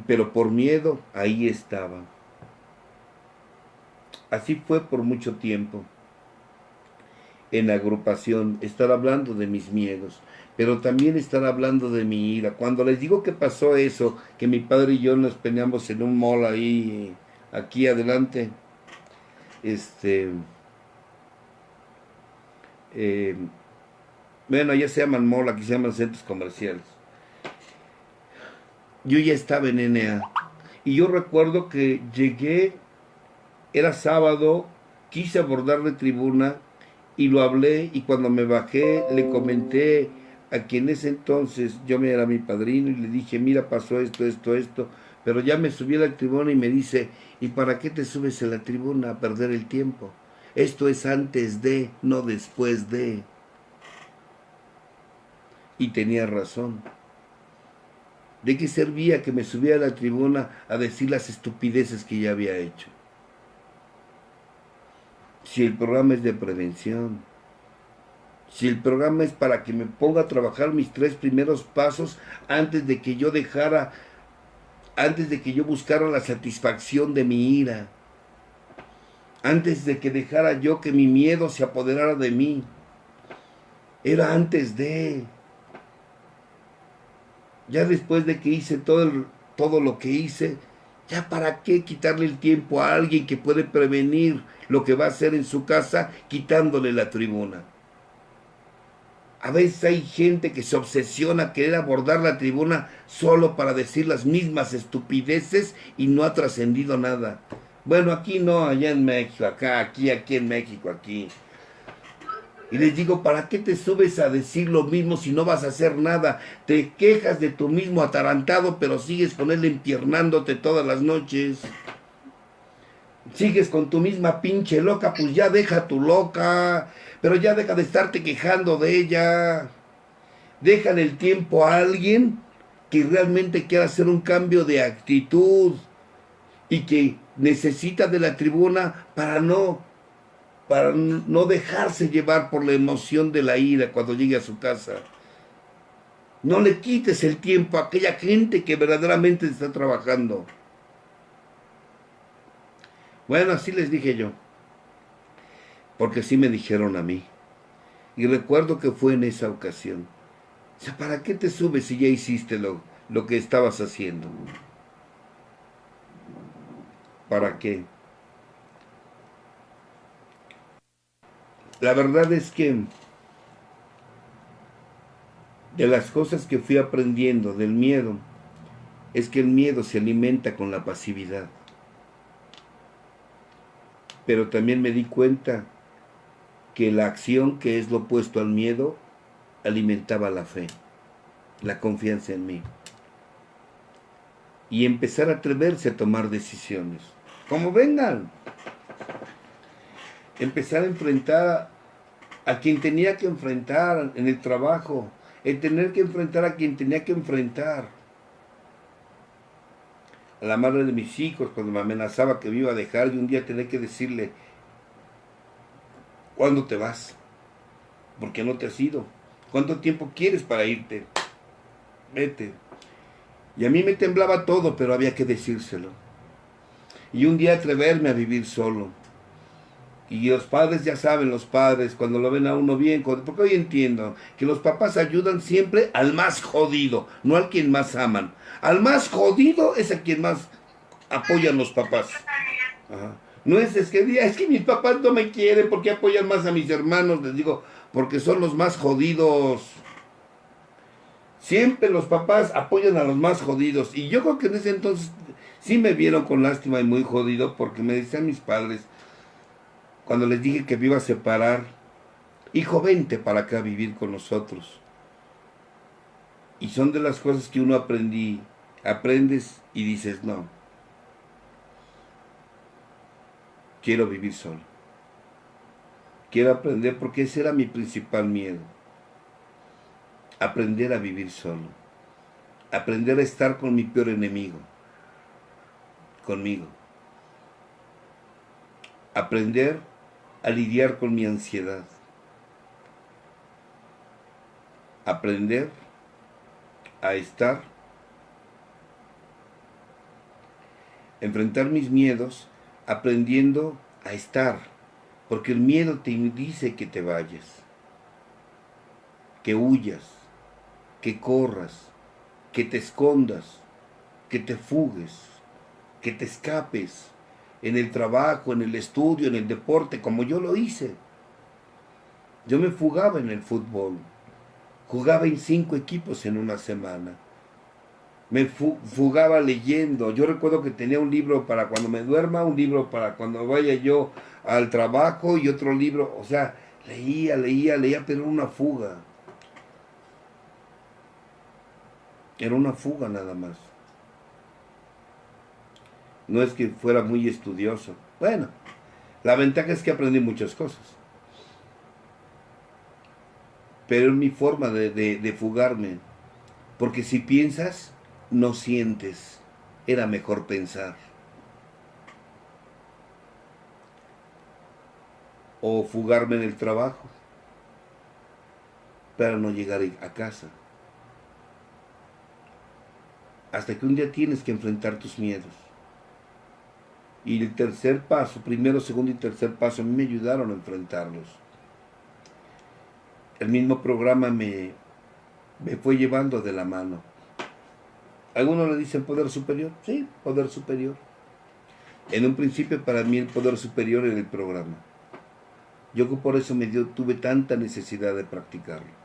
Pero por miedo ahí estaba. Así fue por mucho tiempo. En la agrupación, estar hablando de mis miedos, pero también estar hablando de mi ira. Cuando les digo que pasó eso, que mi padre y yo nos peleamos en un mall ahí, aquí adelante, eh, bueno, ya se llaman mall, aquí se llaman centros comerciales. Yo ya estaba en NA, y yo recuerdo que llegué, era sábado, quise abordar de tribuna, y lo hablé, y cuando me bajé le comenté a quien en ese entonces yo me era mi padrino, y le dije, mira, pasó esto, pero ya me subí a la tribuna y me dice, ¿y para qué te subes a la tribuna a perder el tiempo? esto es antes de, no después de. Y tenía razón. ¿De qué servía que me subiera a la tribuna a decir las estupideces que ya había hecho? Si el programa es de prevención, si el programa es para que me ponga a trabajar mis 3 primeros pasos antes de que yo dejara, antes de que yo buscara la satisfacción de mi ira, antes de que dejara yo que mi miedo se apoderara de mí, era antes de. Ya después de que hice todo lo que hice, ya para qué quitarle el tiempo a alguien que puede prevenir lo que va a hacer en su casa quitándole la tribuna. A veces hay gente que se obsesiona a querer abordar la tribuna solo para decir las mismas estupideces y no ha trascendido nada. Bueno, aquí no, allá en México, acá, aquí en México, aquí. Y les digo, ¿para qué te subes a decir lo mismo si no vas a hacer nada? Te quejas de tu mismo atarantado, pero sigues con él empiernándote todas las noches. Sigues con tu misma pinche loca, pues ya deja tu loca. Pero ya deja de estarte quejando de ella. Déjale el tiempo a alguien que realmente quiera hacer un cambio de actitud y que necesita de la tribuna para no dejarse llevar por la emoción de la ira cuando llegue a su casa. No le quites el tiempo a aquella gente que verdaderamente está trabajando. Bueno, así les dije yo, porque así me dijeron a mí. Y recuerdo que fue en esa ocasión. O sea, ¿para qué te subes si ya hiciste lo que estabas haciendo? ¿Para qué? La verdad es que de las cosas que fui aprendiendo del miedo, es que el miedo se alimenta con la pasividad. Pero también me di cuenta que la acción, que es lo opuesto al miedo, alimentaba la fe, la confianza en mí. Y empezar a atreverse a tomar decisiones, como vengan. Empezar a enfrentar a quien tenía que enfrentar en el trabajo, el tener que enfrentar a quien tenía que enfrentar. A la madre de mis hijos, cuando me amenazaba que me iba a dejar, y un día tenía que decirle, ¿cuándo te vas? ¿Por qué no te has ido? ¿Cuánto tiempo quieres para irte? Vete. Y a mí me temblaba todo, pero había que decírselo. Y un día atreverme a vivir solo. Y los padres, ya saben, los padres, cuando lo ven a uno bien, porque hoy entiendo que los papás ayudan siempre al más jodido, no al quien más aman. Al más jodido es a quien más apoyan los papás. Ajá. No es que mis papás no me quieren, porque apoyan más a mis hermanos, les digo, porque son los más jodidos. Siempre los papás apoyan a los más jodidos. Y yo creo que en ese entonces sí me vieron con lástima y muy jodido, porque me decían mis padres, cuando les dije que me iba a separar, hijo, vente para acá a vivir con nosotros. Y son de las cosas que uno aprendes y dices, no, quiero vivir solo. Quiero aprender, porque ese era mi principal miedo. Aprender a vivir solo. Aprender a estar con mi peor enemigo. Conmigo. Aprender a lidiar con mi ansiedad. Aprender a estar, enfrentar mis miedos, aprendiendo a estar, porque el miedo te dice que te vayas, que huyas, que corras, que te escondas, que te fugues, que te escapes en el trabajo, en el estudio, en el deporte, como yo lo hice. Yo me fugaba en el fútbol, jugaba en 5 equipos en una semana. Me fugaba leyendo. Yo recuerdo que tenía un libro para cuando me duerma, un libro para cuando vaya yo al trabajo y otro libro. O sea, leía, pero era una fuga. Era una fuga nada más. No es que fuera muy estudioso. Bueno, La ventaja es que aprendí muchas cosas. Pero es mi forma de fugarme. Porque si piensas, no sientes. Era mejor pensar. O fugarme en el trabajo para no llegar a casa. Hasta que un día tienes que enfrentar tus miedos. Y el tercer paso, primero, segundo y tercer paso, a mí me ayudaron a enfrentarlos. El mismo programa me fue llevando de la mano. Algunos le dicen poder superior. Sí, poder superior. En un principio para mí el poder superior era el programa. Yo por eso tuve tanta necesidad de practicarlo.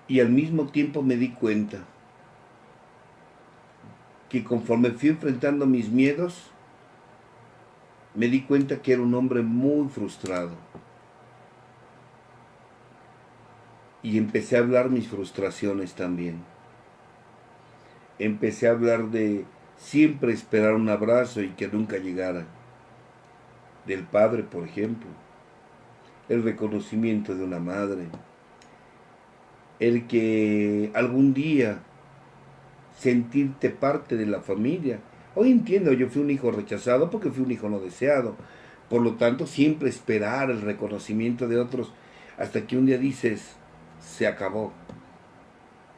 Y al mismo tiempo me di cuenta que conforme fui enfrentando mis miedos, me di cuenta que era un hombre muy frustrado. Y empecé a hablar mis frustraciones también. Empecé a hablar de siempre esperar un abrazo y que nunca llegara. Del padre, por ejemplo. El reconocimiento de una madre. El que algún día sentirte parte de la familia. Hoy entiendo, yo fui un hijo rechazado porque fui un hijo no deseado. Por lo tanto, siempre esperar el reconocimiento de otros hasta que un día dices, se acabó.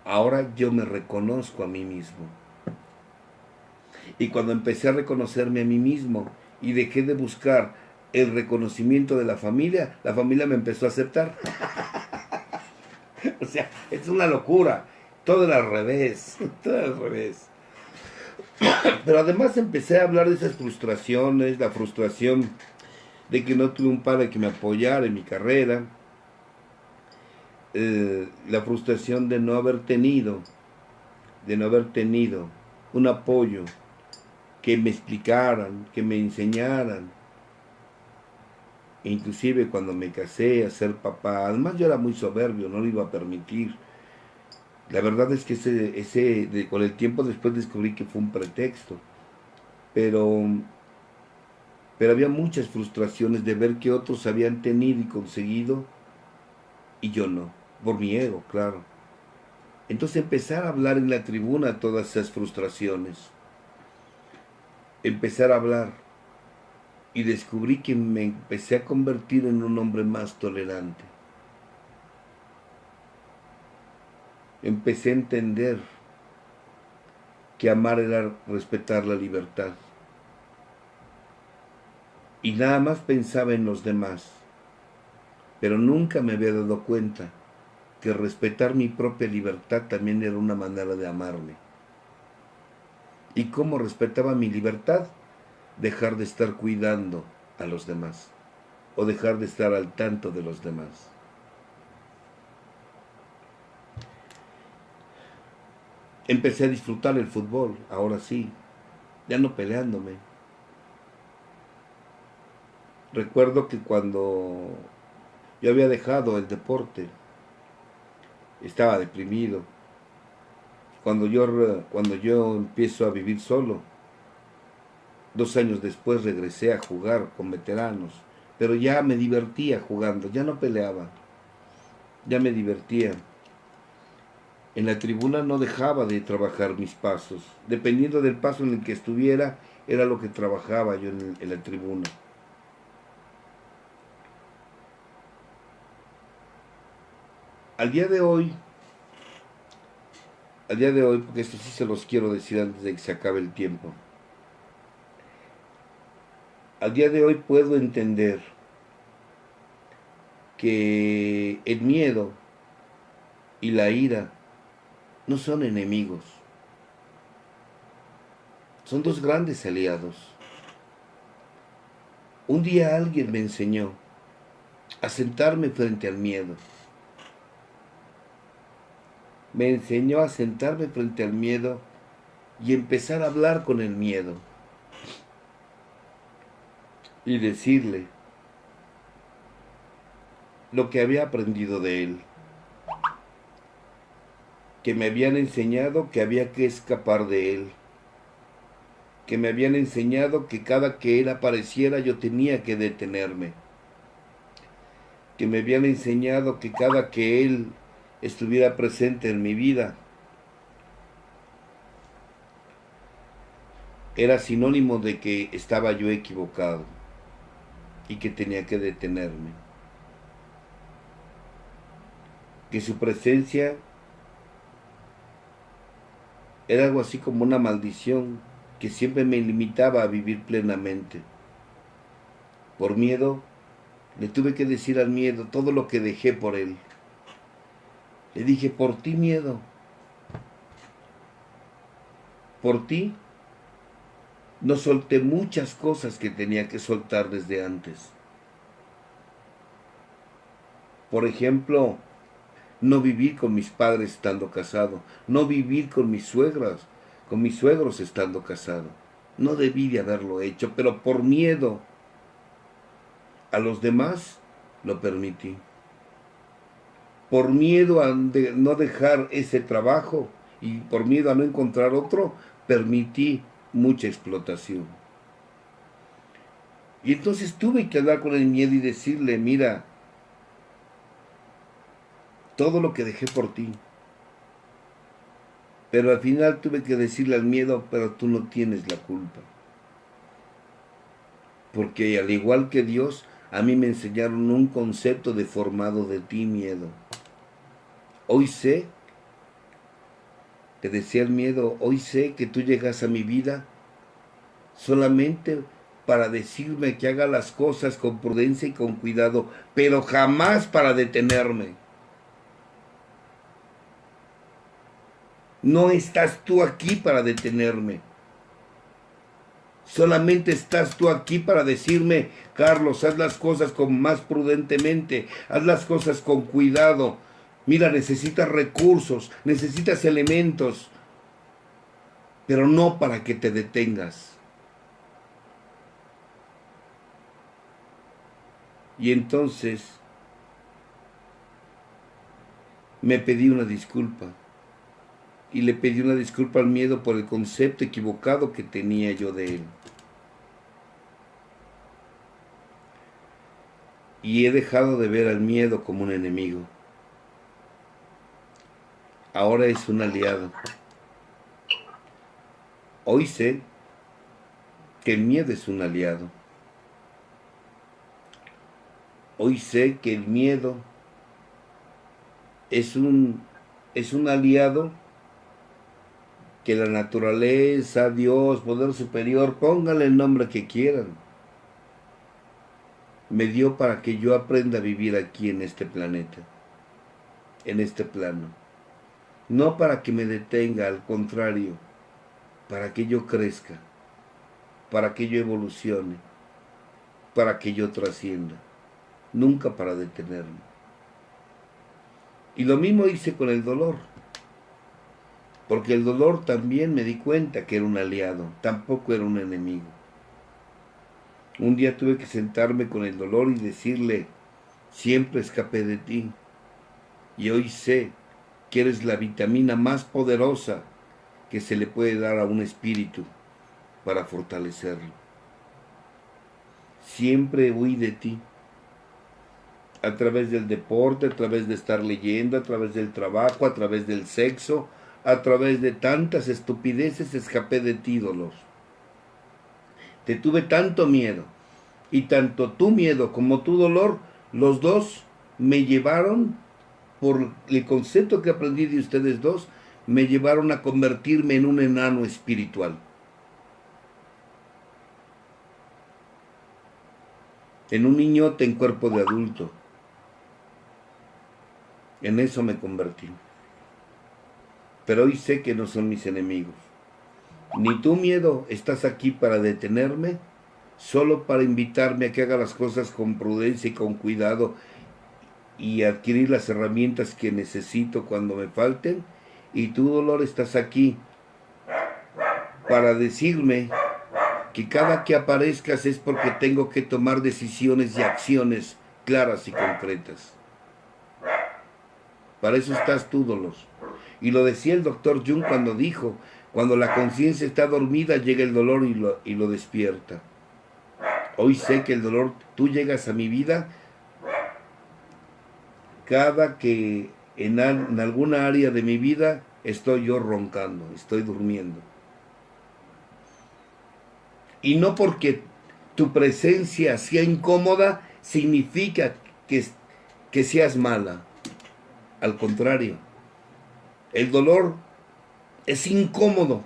Ahora yo me reconozco a mí mismo. Y cuando empecé a reconocerme a mí mismo y dejé de buscar el reconocimiento de la familia me empezó a aceptar. O sea, es una locura. Todo era al revés. Todo era al revés. Pero además empecé a hablar de esas frustraciones, la frustración de que no tuve un padre que me apoyara en mi carrera, la frustración de no haber tenido un apoyo que me explicaran, que me enseñaran. E inclusive cuando me casé a ser papá, además yo era muy soberbio, no lo iba a permitir. La verdad es que con el tiempo después descubrí que fue un pretexto. Pero había muchas frustraciones de ver que otros habían tenido y conseguido y yo no, por mi ego, claro. Entonces empezar a hablar en la tribuna todas esas frustraciones, empezar a hablar y descubrí que me empecé a convertir en un hombre más tolerante. Empecé a entender que amar era respetar la libertad. Y nada más pensaba en los demás, pero nunca me había dado cuenta que respetar mi propia libertad también era una manera de amarme. ¿Y cómo respetaba mi libertad? Dejar de estar cuidando a los demás o dejar de estar al tanto de los demás. Empecé a disfrutar el fútbol, ahora sí, ya no peleándome. Recuerdo que cuando yo había dejado el deporte, estaba deprimido. Cuando yo empiezo a vivir solo, 2 años después regresé a jugar con veteranos, pero ya me divertía jugando, ya no peleaba, ya me divertía. En la tribuna no dejaba de trabajar mis pasos, dependiendo del paso en el que estuviera, era lo que trabajaba yo en la tribuna. Al día de hoy, porque esto sí se los quiero decir antes de que se acabe el tiempo, al día de hoy puedo entender que el miedo y la ira no son enemigos, son dos grandes aliados. Un día alguien me enseñó a sentarme frente al miedo. Me enseñó a sentarme frente al miedo y empezar a hablar con el miedo. Y decirle lo que había aprendido de él. que me habían enseñado que había que escapar de él, que me habían enseñado que cada que él apareciera yo tenía que detenerme, que me habían enseñado que cada que él estuviera presente en mi vida era sinónimo de que estaba yo equivocado y que tenía que detenerme, que su presencia era algo así como una maldición que siempre me limitaba a vivir plenamente. Por miedo, le tuve que decir al miedo todo lo que dejé por él. Le dije, por ti, miedo, por ti, no solté muchas cosas que tenía que soltar desde antes. Por ejemplo, no vivir con mis padres estando casado, no vivir con mis suegros estando casado. No debí de haberlo hecho, pero por miedo a los demás lo permití. Por miedo a no dejar ese trabajo y por miedo a no encontrar otro, permití mucha explotación. Y entonces tuve que hablar con el miedo y decirle, mira, todo lo que dejé por ti. Pero al final tuve que decirle al miedo, pero tú no tienes la culpa. Porque al igual que Dios, a mí me enseñaron un concepto deformado de ti, miedo. Hoy sé, te decía el miedo, hoy sé que tú llegas a mi vida solamente para decirme que haga las cosas con prudencia y con cuidado, pero jamás para detenerme. No estás tú aquí para detenerme. Solamente estás tú aquí para decirme, Carlos, haz las cosas con más prudentemente, haz las cosas con cuidado. Mira, necesitas recursos, necesitas elementos, pero no para que te detengas. Y entonces me pedí una disculpa. Y le pedí una disculpa al miedo por el concepto equivocado que tenía yo de él. Y he dejado de ver al miedo como un enemigo. Ahora es un aliado. Hoy sé que el miedo es un aliado. Hoy sé que el miedo es un aliado que la naturaleza, Dios, poder superior, pónganle el nombre que quieran, me dio para que yo aprenda a vivir aquí en este planeta, en este plano. No para que me detenga, al contrario, para que yo crezca, para que yo evolucione, para que yo trascienda, nunca para detenerme. Y lo mismo hice con el dolor. Porque el dolor también me di cuenta que era un aliado, tampoco era un enemigo. Un día tuve que sentarme con el dolor y decirle, siempre escapé de ti. Y hoy sé que eres la vitamina más poderosa que se le puede dar a un espíritu para fortalecerlo. Siempre huí de ti. A través del deporte, a través de estar leyendo, a través del trabajo, a través del sexo, a través de tantas estupideces escapé de ti, dolor. Te tuve tanto miedo, y tanto tu miedo como tu dolor, los dos me llevaron, por el concepto que aprendí de ustedes dos, me llevaron a convertirme en un enano espiritual. En un niñote en cuerpo de adulto. En eso me convertí. Pero hoy sé que no son mis enemigos. Ni tu miedo estás aquí para detenerme, solo para invitarme a que haga las cosas con prudencia y con cuidado y adquirir las herramientas que necesito cuando me falten. Y tu dolor estás aquí para decirme que cada que aparezcas es porque tengo que tomar decisiones y acciones claras y concretas. Para eso estás tú, dolor. Y lo decía el doctor Jung cuando dijo, cuando la conciencia está dormida llega el dolor y lo despierta. Hoy sé que el dolor, tú llegas a mi vida cada que en alguna área de mi vida estoy yo roncando, estoy durmiendo. Y no porque tu presencia sea incómoda, significa que seas mala. Al contrario, el dolor es incómodo.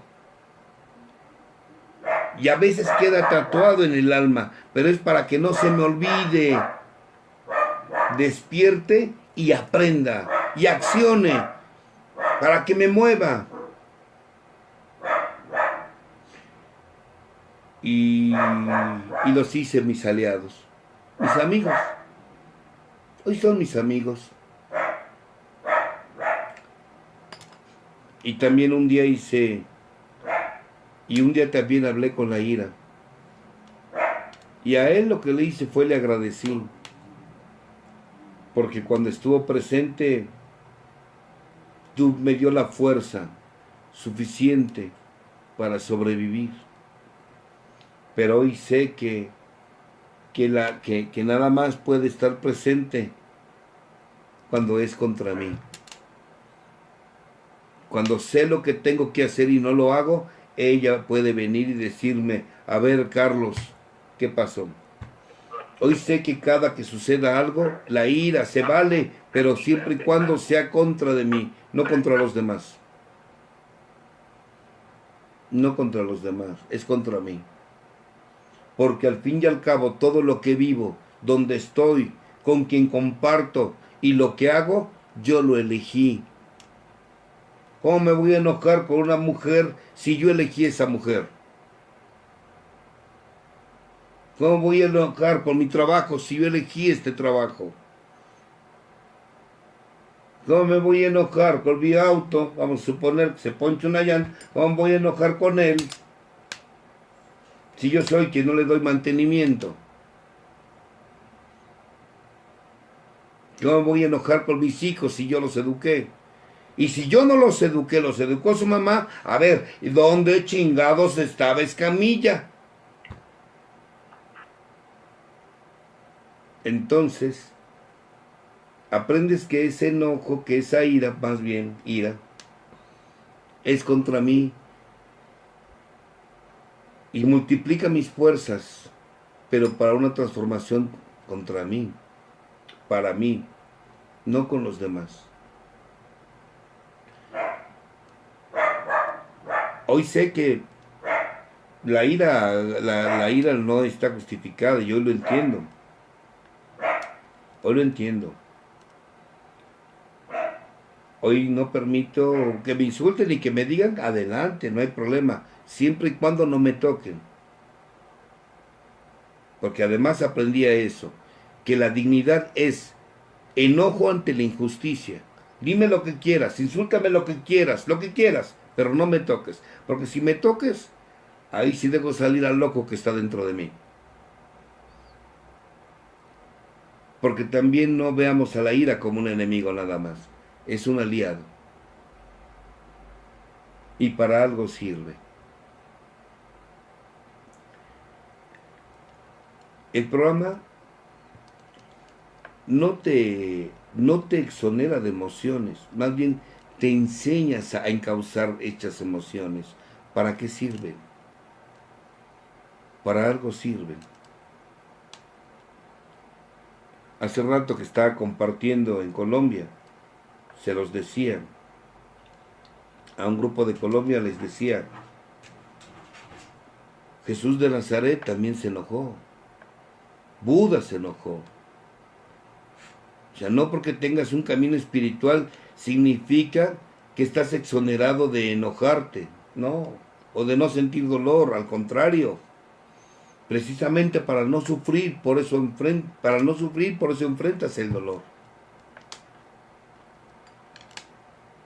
Y a veces queda tatuado en el alma, pero es para que no se me olvide. Despierte y aprenda y accione para que me mueva. Y los hice mis aliados, mis amigos. Hoy son mis amigos. Y también un día un día también hablé con la ira. Y a él lo que le hice fue le agradecí. Porque cuando estuvo presente, tú me dio la fuerza suficiente para sobrevivir. Pero hoy sé que nada más puede estar presente cuando es contra mí. Cuando sé lo que tengo que hacer y no lo hago, ella puede venir y decirme, a ver, Carlos, ¿qué pasó? Hoy sé que cada que suceda algo, la ira se vale, pero siempre y cuando sea contra de mí, no contra los demás. No contra los demás, es contra mí. Porque al fin y al cabo todo lo que vivo, donde estoy, con quien comparto y lo que hago, yo lo elegí. ¿Cómo me voy a enojar con una mujer si yo elegí esa mujer? ¿Cómo voy a enojar con mi trabajo si yo elegí este trabajo? ¿Cómo me voy a enojar con mi auto? Vamos a suponer que se ponche una llanta. ¿Cómo voy a enojar con él si yo soy quien no le doy mantenimiento? ¿Cómo voy a enojar con mis hijos si yo los eduqué? Y si yo no los eduqué, los educó su mamá. A ver, ¿dónde chingados estaba Escamilla? Entonces, aprendes que ese enojo, que esa ira, más bien ira, es contra mí. Y multiplica mis fuerzas, pero para una transformación contra mí, para mí, no con los demás. Hoy sé que la ira no está justificada, yo lo entiendo. Hoy lo entiendo. Hoy no permito que me insulten y que me digan, adelante, no hay problema, siempre y cuando no me toquen. Porque además aprendí a eso, que la dignidad es enojo ante la injusticia. Dime lo que quieras, insúltame lo que quieras, pero no me toques. Porque si me toques, ahí sí dejo salir al loco que está dentro de mí. Porque también no veamos a la ira como un enemigo nada más. Es un aliado. Y para algo sirve. El programa no te exonera de emociones, más bien te enseñas a encauzar estas emociones. ¿Para qué sirven? Para algo sirven. Hace rato que estaba compartiendo en Colombia, se los decía, a un grupo de Colombia les decía, Jesús de Nazaret también se enojó, Buda se enojó. O sea, no porque tengas un camino espiritual significa que estás exonerado de enojarte, no, o de no sentir dolor, al contrario. Precisamente para no sufrir, por eso enfrentas el dolor.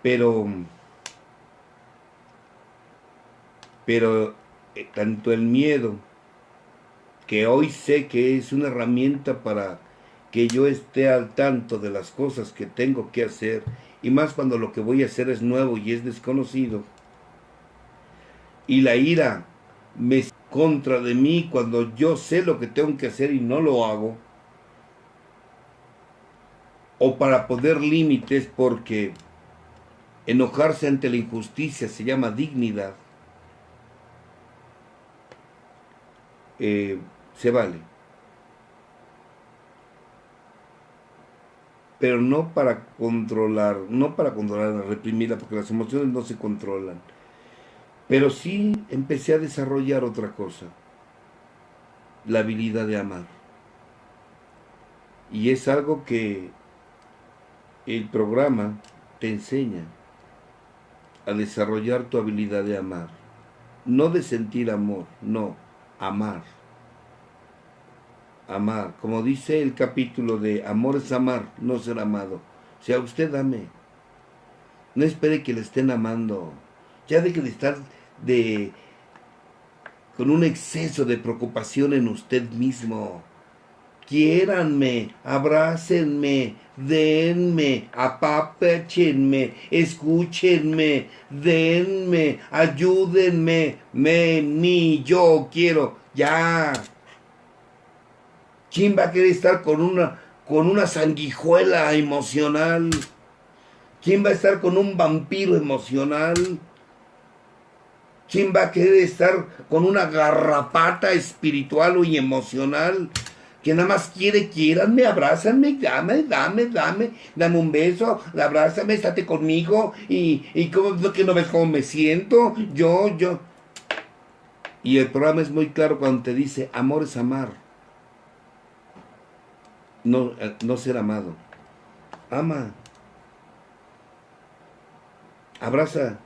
Pero tanto el miedo, que hoy sé que es una herramienta para que yo esté al tanto de las cosas que tengo que hacer y más cuando lo que voy a hacer es nuevo y es desconocido, y la ira me contra de mí cuando yo sé lo que tengo que hacer y no lo hago, o para poner límites porque enojarse ante la injusticia se llama dignidad, se vale. Pero no para controlar, reprimirla, porque las emociones no se controlan. Pero sí empecé a desarrollar otra cosa, la habilidad de amar. Y es algo que el programa te enseña a desarrollar tu habilidad de amar. No de sentir amor, no, amar. Amar, como dice el capítulo de Amor es amar, no ser amado. O sea, usted ame. No espere que le estén amando. Ya deje de estar de con un exceso de preocupación en usted mismo. Quiéranme, abrácenme, denme, apapáchenme, escúchenme, denme, ayúdenme, yo quiero, ya. ¿Quién va a querer estar con una sanguijuela emocional? ¿Quién va a estar con un vampiro emocional? ¿Quién va a querer estar con una garrapata espiritual y emocional? Que nada más quiéranme, abrázame, dame un beso, abrázame, estate conmigo, y ¿cómo, que no ves cómo me siento? Yo. Y el programa es muy claro cuando te dice, amor es amar, no ser amado. Ama, abraza,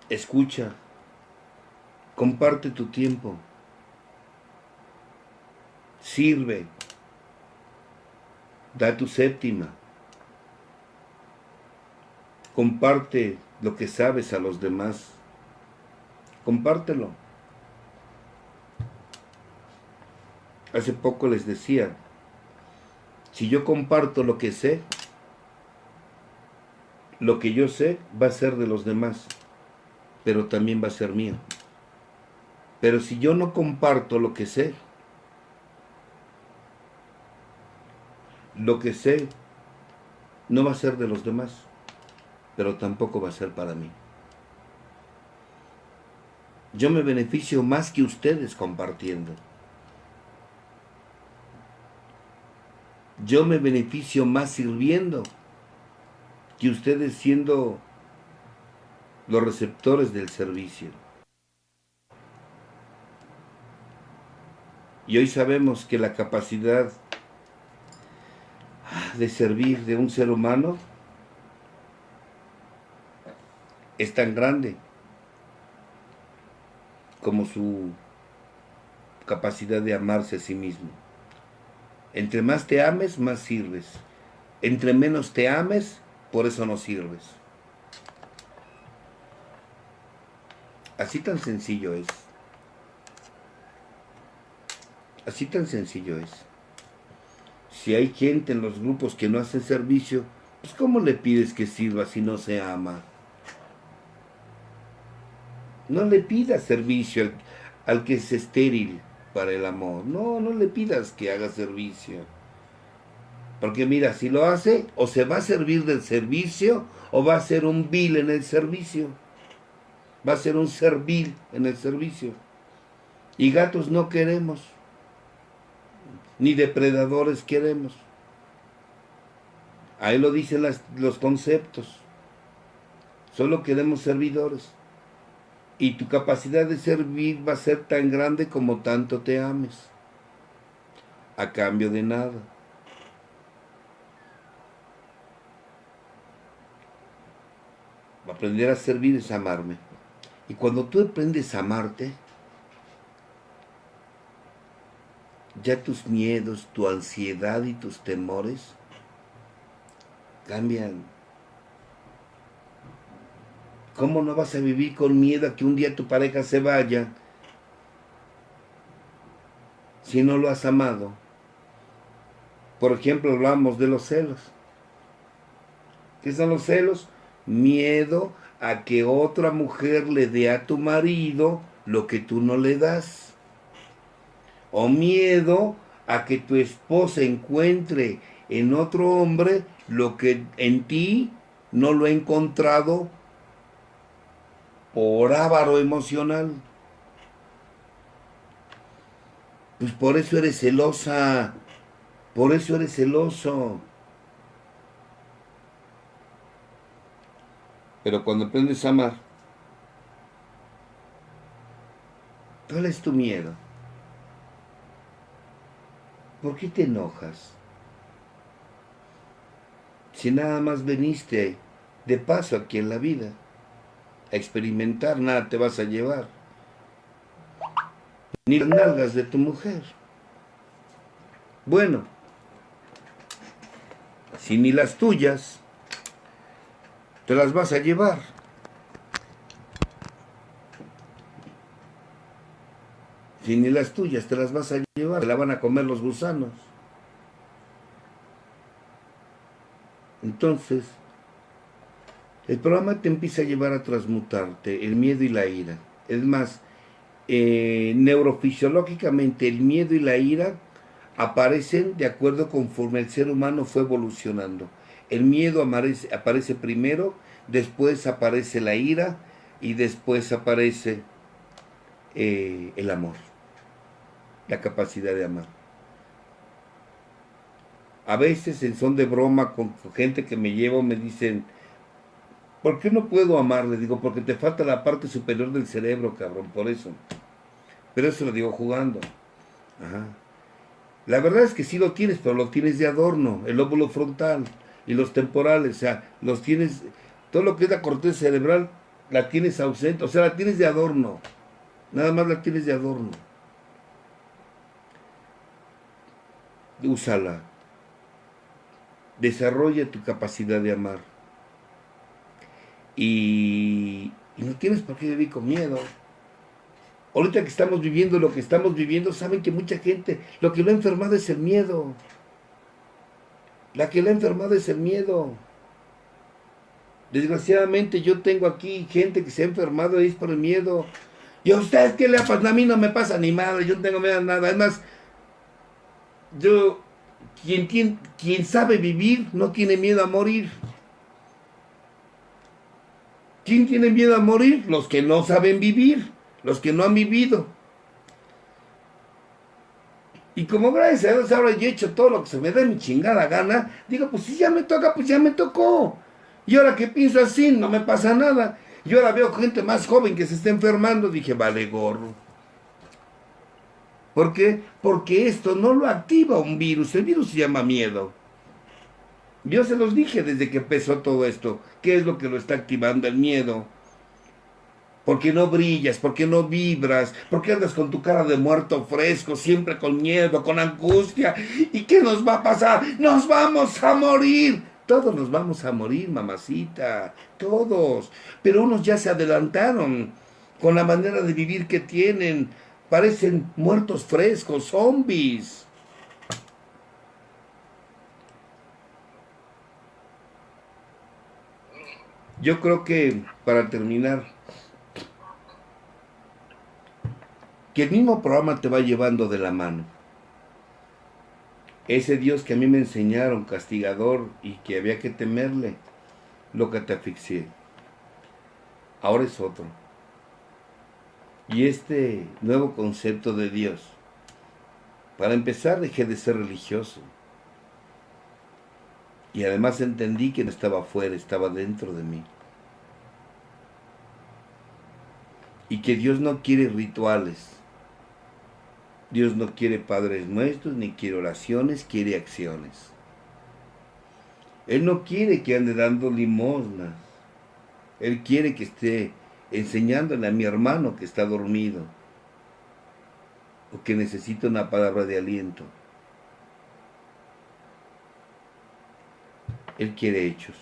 escucha, comparte tu tiempo, sirve, da tu séptima, comparte lo que sabes a los demás, compártelo. Hace poco les decía, si yo comparto lo que sé, lo que yo sé va a ser de los demás, pero también va a ser mío. Pero si yo no comparto lo que sé no va a ser de los demás, pero tampoco va a ser para mí. Yo me beneficio más que ustedes compartiendo. Yo me beneficio más sirviendo que ustedes siendo los receptores del servicio. Y hoy sabemos que la capacidad de servir de un ser humano es tan grande como su capacidad de amarse a sí mismo. Entre más te ames, más sirves. Entre menos te ames, por eso no sirves. Así tan sencillo es. Así tan sencillo es. Si hay gente en los grupos que no hacen servicio, pues ¿cómo le pides que sirva si no se ama? No le pidas servicio al que es estéril para el amor. No le pidas que haga servicio. Porque mira, si lo hace, o se va a servir del servicio, o va a ser un vil en el servicio. Va a ser un servil en el servicio. Y gatos no queremos, ni depredadores queremos. Ahí lo dicen los conceptos. Solo queremos servidores. Y tu capacidad de servir va a ser tan grande como tanto te ames. A cambio de nada. Aprender a servir es amarme. Y cuando tú aprendes a amarte, ya tus miedos, tu ansiedad y tus temores cambian. ¿Cómo no vas a vivir con miedo a que un día tu pareja se vaya si no lo has amado? Por ejemplo, hablamos de los celos. ¿Qué son los celos? Miedo a que otra mujer le dé a tu marido lo que tú no le das. O miedo a que tu esposa encuentre en otro hombre lo que en ti no lo ha encontrado por avaro emocional. Pues por eso eres celosa, por eso eres celoso. Pero cuando aprendes a amar, ¿cuál es tu miedo? ¿Por qué te enojas? Si nada más veniste de paso aquí en la vida, a experimentar, nada te vas a llevar. Ni las nalgas de tu mujer. Bueno, si ni las tuyas te las vas a llevar. Si ni las tuyas te las vas a llevar, te la van a comer los gusanos. Entonces, el programa te empieza a llevar a transmutarte el miedo y la ira. Es más, neurofisiológicamente el miedo y la ira aparecen de acuerdo conforme el ser humano fue evolucionando. El miedo aparece primero, después aparece la ira y después aparece el amor, la capacidad de amar. A veces en son de broma con gente que me llevo me dicen, ¿por qué no puedo amar? Le digo, porque te falta la parte superior del cerebro, cabrón, por eso. Pero eso lo digo jugando. Ajá. La verdad es que sí lo tienes, pero lo tienes de adorno, el lóbulo frontal y los temporales, o sea, los tienes, todo lo que es la corteza cerebral la tienes ausente, o sea, la tienes de adorno, nada más la tienes de adorno. Úsala, desarrolla tu capacidad de amar y no tienes por qué vivir con miedo. Ahorita que estamos viviendo lo que estamos viviendo, saben que mucha gente, lo que lo ha enfermado es el miedo. La que lo ha enfermado es el miedo. Desgraciadamente yo tengo aquí gente que se ha enfermado y es por el miedo. ¿Y a ustedes qué le ha pasado? A mí no me pasa ni nada, yo no tengo miedo a nada. Además, quien sabe vivir no tiene miedo a morir. ¿Quién tiene miedo a morir? Los que no saben vivir, los que no han vivido. Y como gracias a Dios ahora yo he hecho todo lo que se me da mi chingada gana, digo, pues si ya me toca, pues ya me tocó. Y ahora que pienso así, no me pasa nada. Y ahora veo gente más joven que se está enfermando, dije, vale gorro. ¿Por qué? Porque esto no lo activa un virus, el virus se llama miedo. Yo se los dije desde que empezó todo esto, ¿qué es lo que lo está activando? El miedo. ¿Por qué no brillas? ¿Por qué no vibras? ¿Por qué andas con tu cara de muerto fresco, siempre con miedo, con angustia? ¿Y qué nos va a pasar? ¡Nos vamos a morir! Todos nos vamos a morir, mamacita, todos. Pero unos ya se adelantaron con la manera de vivir que tienen. Parecen muertos frescos, zombies. Yo creo que, para terminar, que el mismo programa te va llevando de la mano. Ese Dios que a mí me enseñaron, castigador, y que había que temerle, lo que te asfixié. Ahora es otro. Y este nuevo concepto de Dios, para empezar dejé de ser religioso. Y además entendí que no estaba afuera, estaba dentro de mí. Y que Dios no quiere rituales. Dios no quiere padres nuestros, ni quiere oraciones, quiere acciones. Él no quiere que ande dando limosnas. Él quiere que esté enseñándole a mi hermano que está dormido o que necesita una palabra de aliento. Él quiere hechos.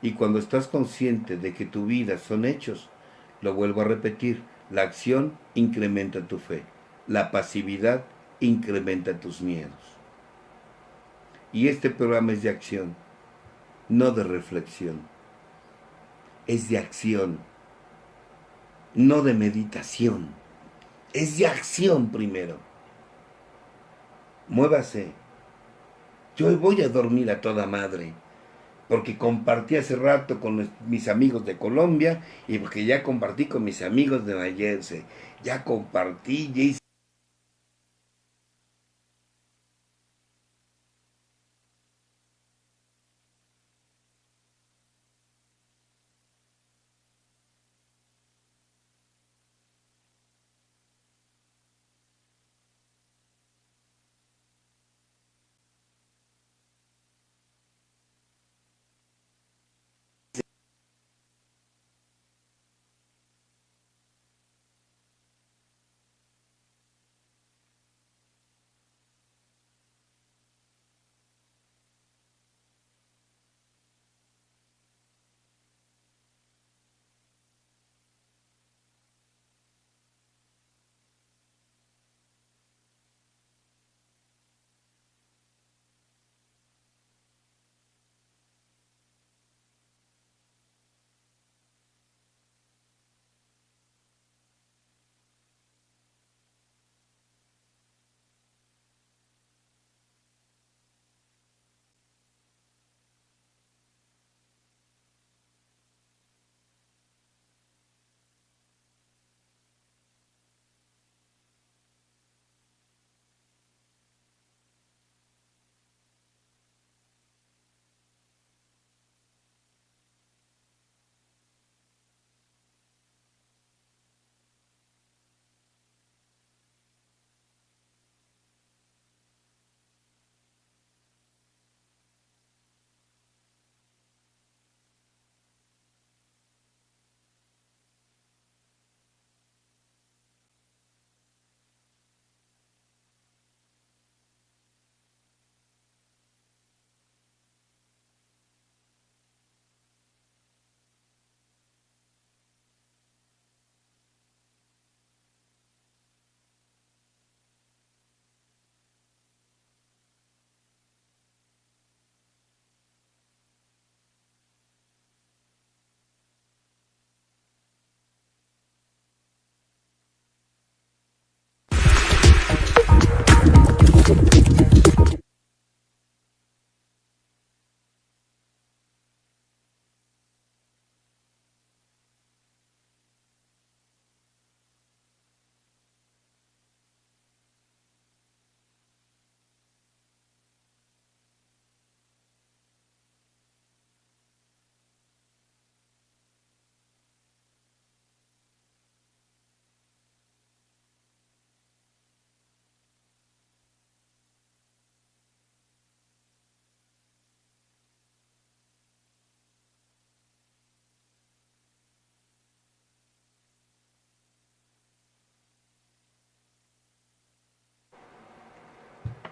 Y cuando estás consciente de que tu vida son hechos, lo vuelvo a repetir, la acción incrementa tu fe, la pasividad incrementa tus miedos. Y este programa es de acción. no de reflexión. Es de acción, no de meditación. Es de acción primero. Muévase. Yo hoy voy a dormir a toda madre, porque compartí hace rato con mis amigos de Colombia y porque ya compartí con mis amigos de Mayerse. Ya compartí, ya hice.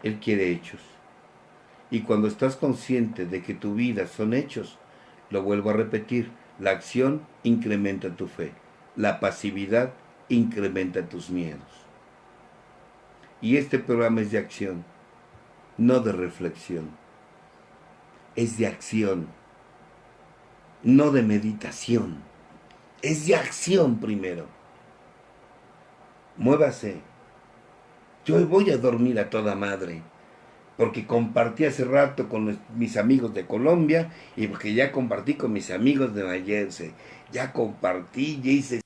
Él quiere hechos. Y cuando estás consciente de que tu vida son hechos, lo vuelvo a repetir, la acción incrementa tu fe, la pasividad incrementa tus miedos. Y este programa es de acción, no de reflexión. Es de acción, no de meditación. Es de acción primero. Muévase. Yo hoy voy a dormir a toda madre, porque compartí hace rato con mis amigos de Colombia y porque ya compartí con mis amigos de Mayerse. Ya compartí, ya hice.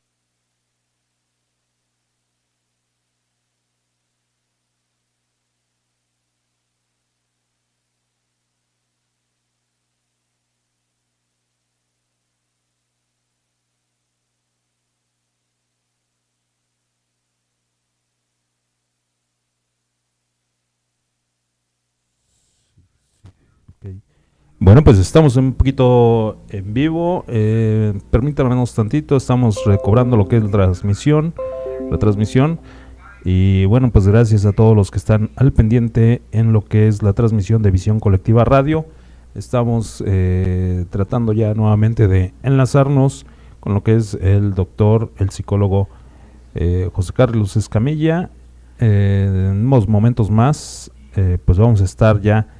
Okay. Bueno, pues estamos un poquito en vivo. Permítanos tantito, estamos recobrando lo que es la transmisión. Y bueno, pues gracias a todos los que están al pendiente en lo que es la transmisión de Visión Colectiva Radio. Estamos tratando ya nuevamente de enlazarnos con lo que es el doctor, el psicólogo José Carlos Escamilla. En unos momentos más, pues vamos a estar ya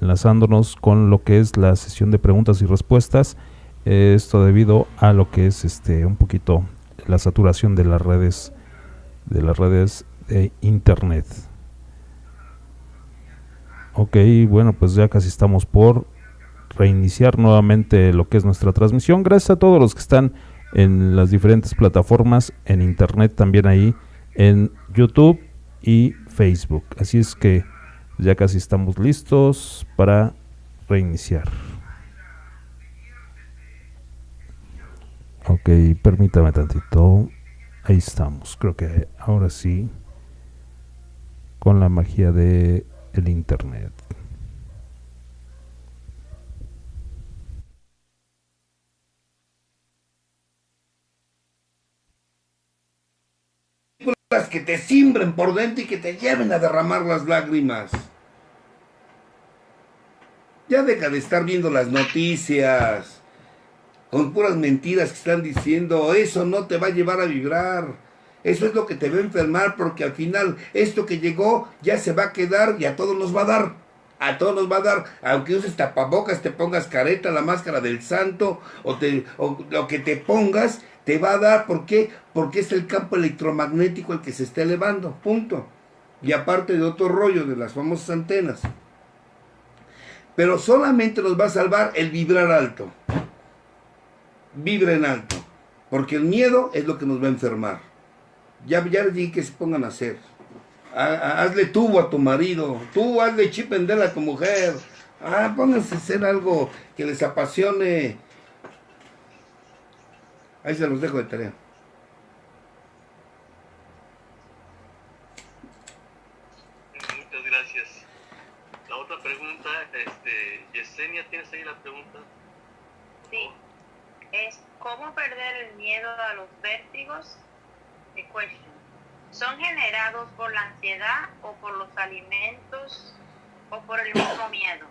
enlazándonos con lo que es la sesión de preguntas y respuestas. Esto debido a lo que es un poquito la saturación de las redes de internet. Ok, bueno, pues ya casi estamos por reiniciar nuevamente lo que es nuestra transmisión. Gracias a todos los que están en las diferentes plataformas, en internet también ahí, en YouTube y Facebook. Así es que ya casi estamos listos para reiniciar. Ok, permítame tantito. Ahí estamos. Creo que ahora sí, con la magia de el internet. Que te simbren por dentro y que te lleven a derramar las lágrimas. Ya deja de estar viendo las noticias con puras mentiras que están diciendo. Eso no te va a llevar a vibrar. Eso es lo que te va a enfermar, porque al final esto que llegó ya se va a quedar y a todos nos va a dar. A todos nos va a dar, aunque uses tapabocas, te pongas careta, la máscara del santo, o lo que te pongas, te va a dar. ¿Por qué? Porque es el campo electromagnético el que se está elevando, punto. Y aparte de otro rollo de las famosas antenas. Pero solamente nos va a salvar el vibrar alto. Vibren alto. Porque el miedo es lo que nos va a enfermar. Ya les dije que se pongan a hacer. Hazle tubo a tu marido, tú hazle chip and Dale a tu mujer, pónganse a hacer algo que les apasione. Ahí se los dejo de tarea. Muchas gracias. La otra pregunta, Yesenia, ¿tienes ahí la pregunta? Sí, es ¿cómo perder el miedo a los vértigos? The question. ¿Son generados por la ansiedad o por los alimentos o por el mismo miedo?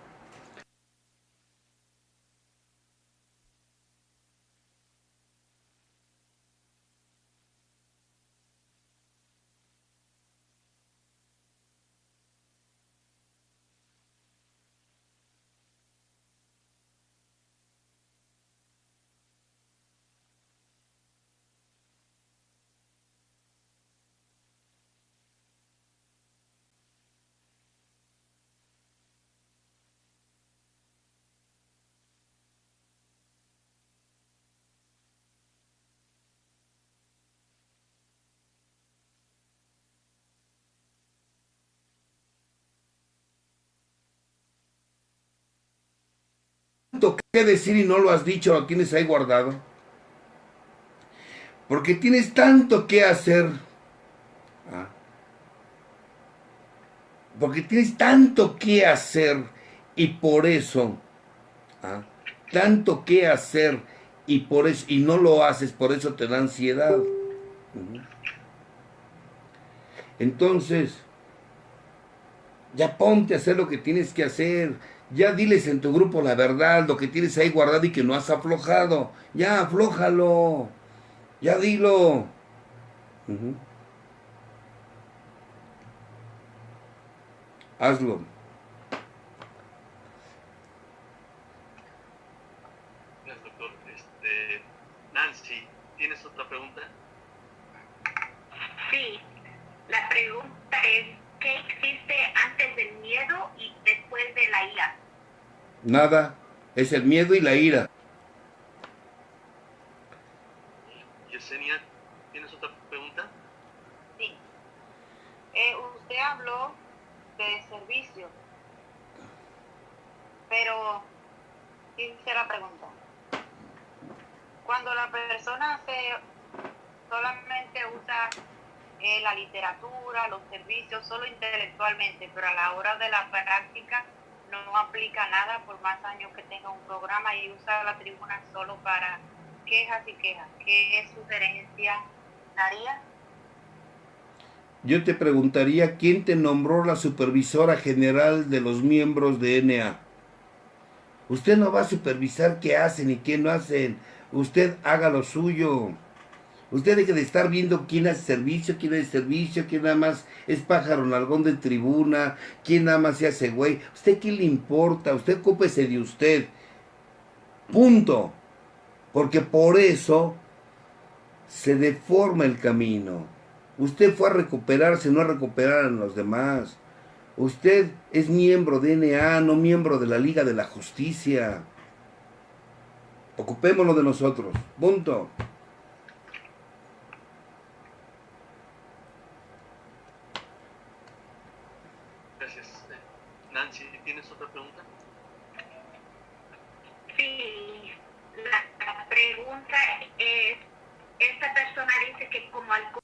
¿Qué decir y no lo has dicho? Lo tienes ahí guardado. Porque tienes tanto que hacer. Porque tienes tanto que hacer y por eso, tanto que hacer y por eso, y no lo haces, por eso te da ansiedad. Entonces, ya ponte a hacer lo que tienes que hacer. Ya diles en tu grupo la verdad, lo que tienes ahí guardado y que no has aflojado. Ya, aflójalo. Ya dilo. Hazlo. Gracias, doctor. Nancy, ¿tienes otra pregunta? Sí, la pregunta es ¿qué existe antes del miedo y después de la ira? Nada, es el miedo y la ira. Yesenia, ¿tienes otra pregunta? Sí. Usted habló de servicio, pero hice la pregunta. Cuando la persona solamente usa la literatura, los servicios, solo intelectualmente, pero a la hora de la práctica no aplica nada por más años que tenga un programa y usa la tribuna solo para quejas y quejas, ¿qué sugerencia daría? Yo te preguntaría, ¿quién te nombró la supervisora general de los miembros de NA? Usted no va a supervisar qué hacen y qué no hacen. Usted haga lo suyo. Usted deje de estar viendo quién hace servicio, quién nada más es pájaro nalgón de tribuna, quién nada más se hace güey. ¿Usted qué le importa? Usted ocúpese de usted. Punto. Porque por eso se deforma el camino. Usted fue a recuperarse, no a recuperar a los demás. Usted es miembro de NA, no miembro de la Liga de la Justicia. Ocupémonos de nosotros. Punto. Gracias. Nancy, ¿tienes otra pregunta? Sí, la pregunta es, esta persona dice que como alcohólico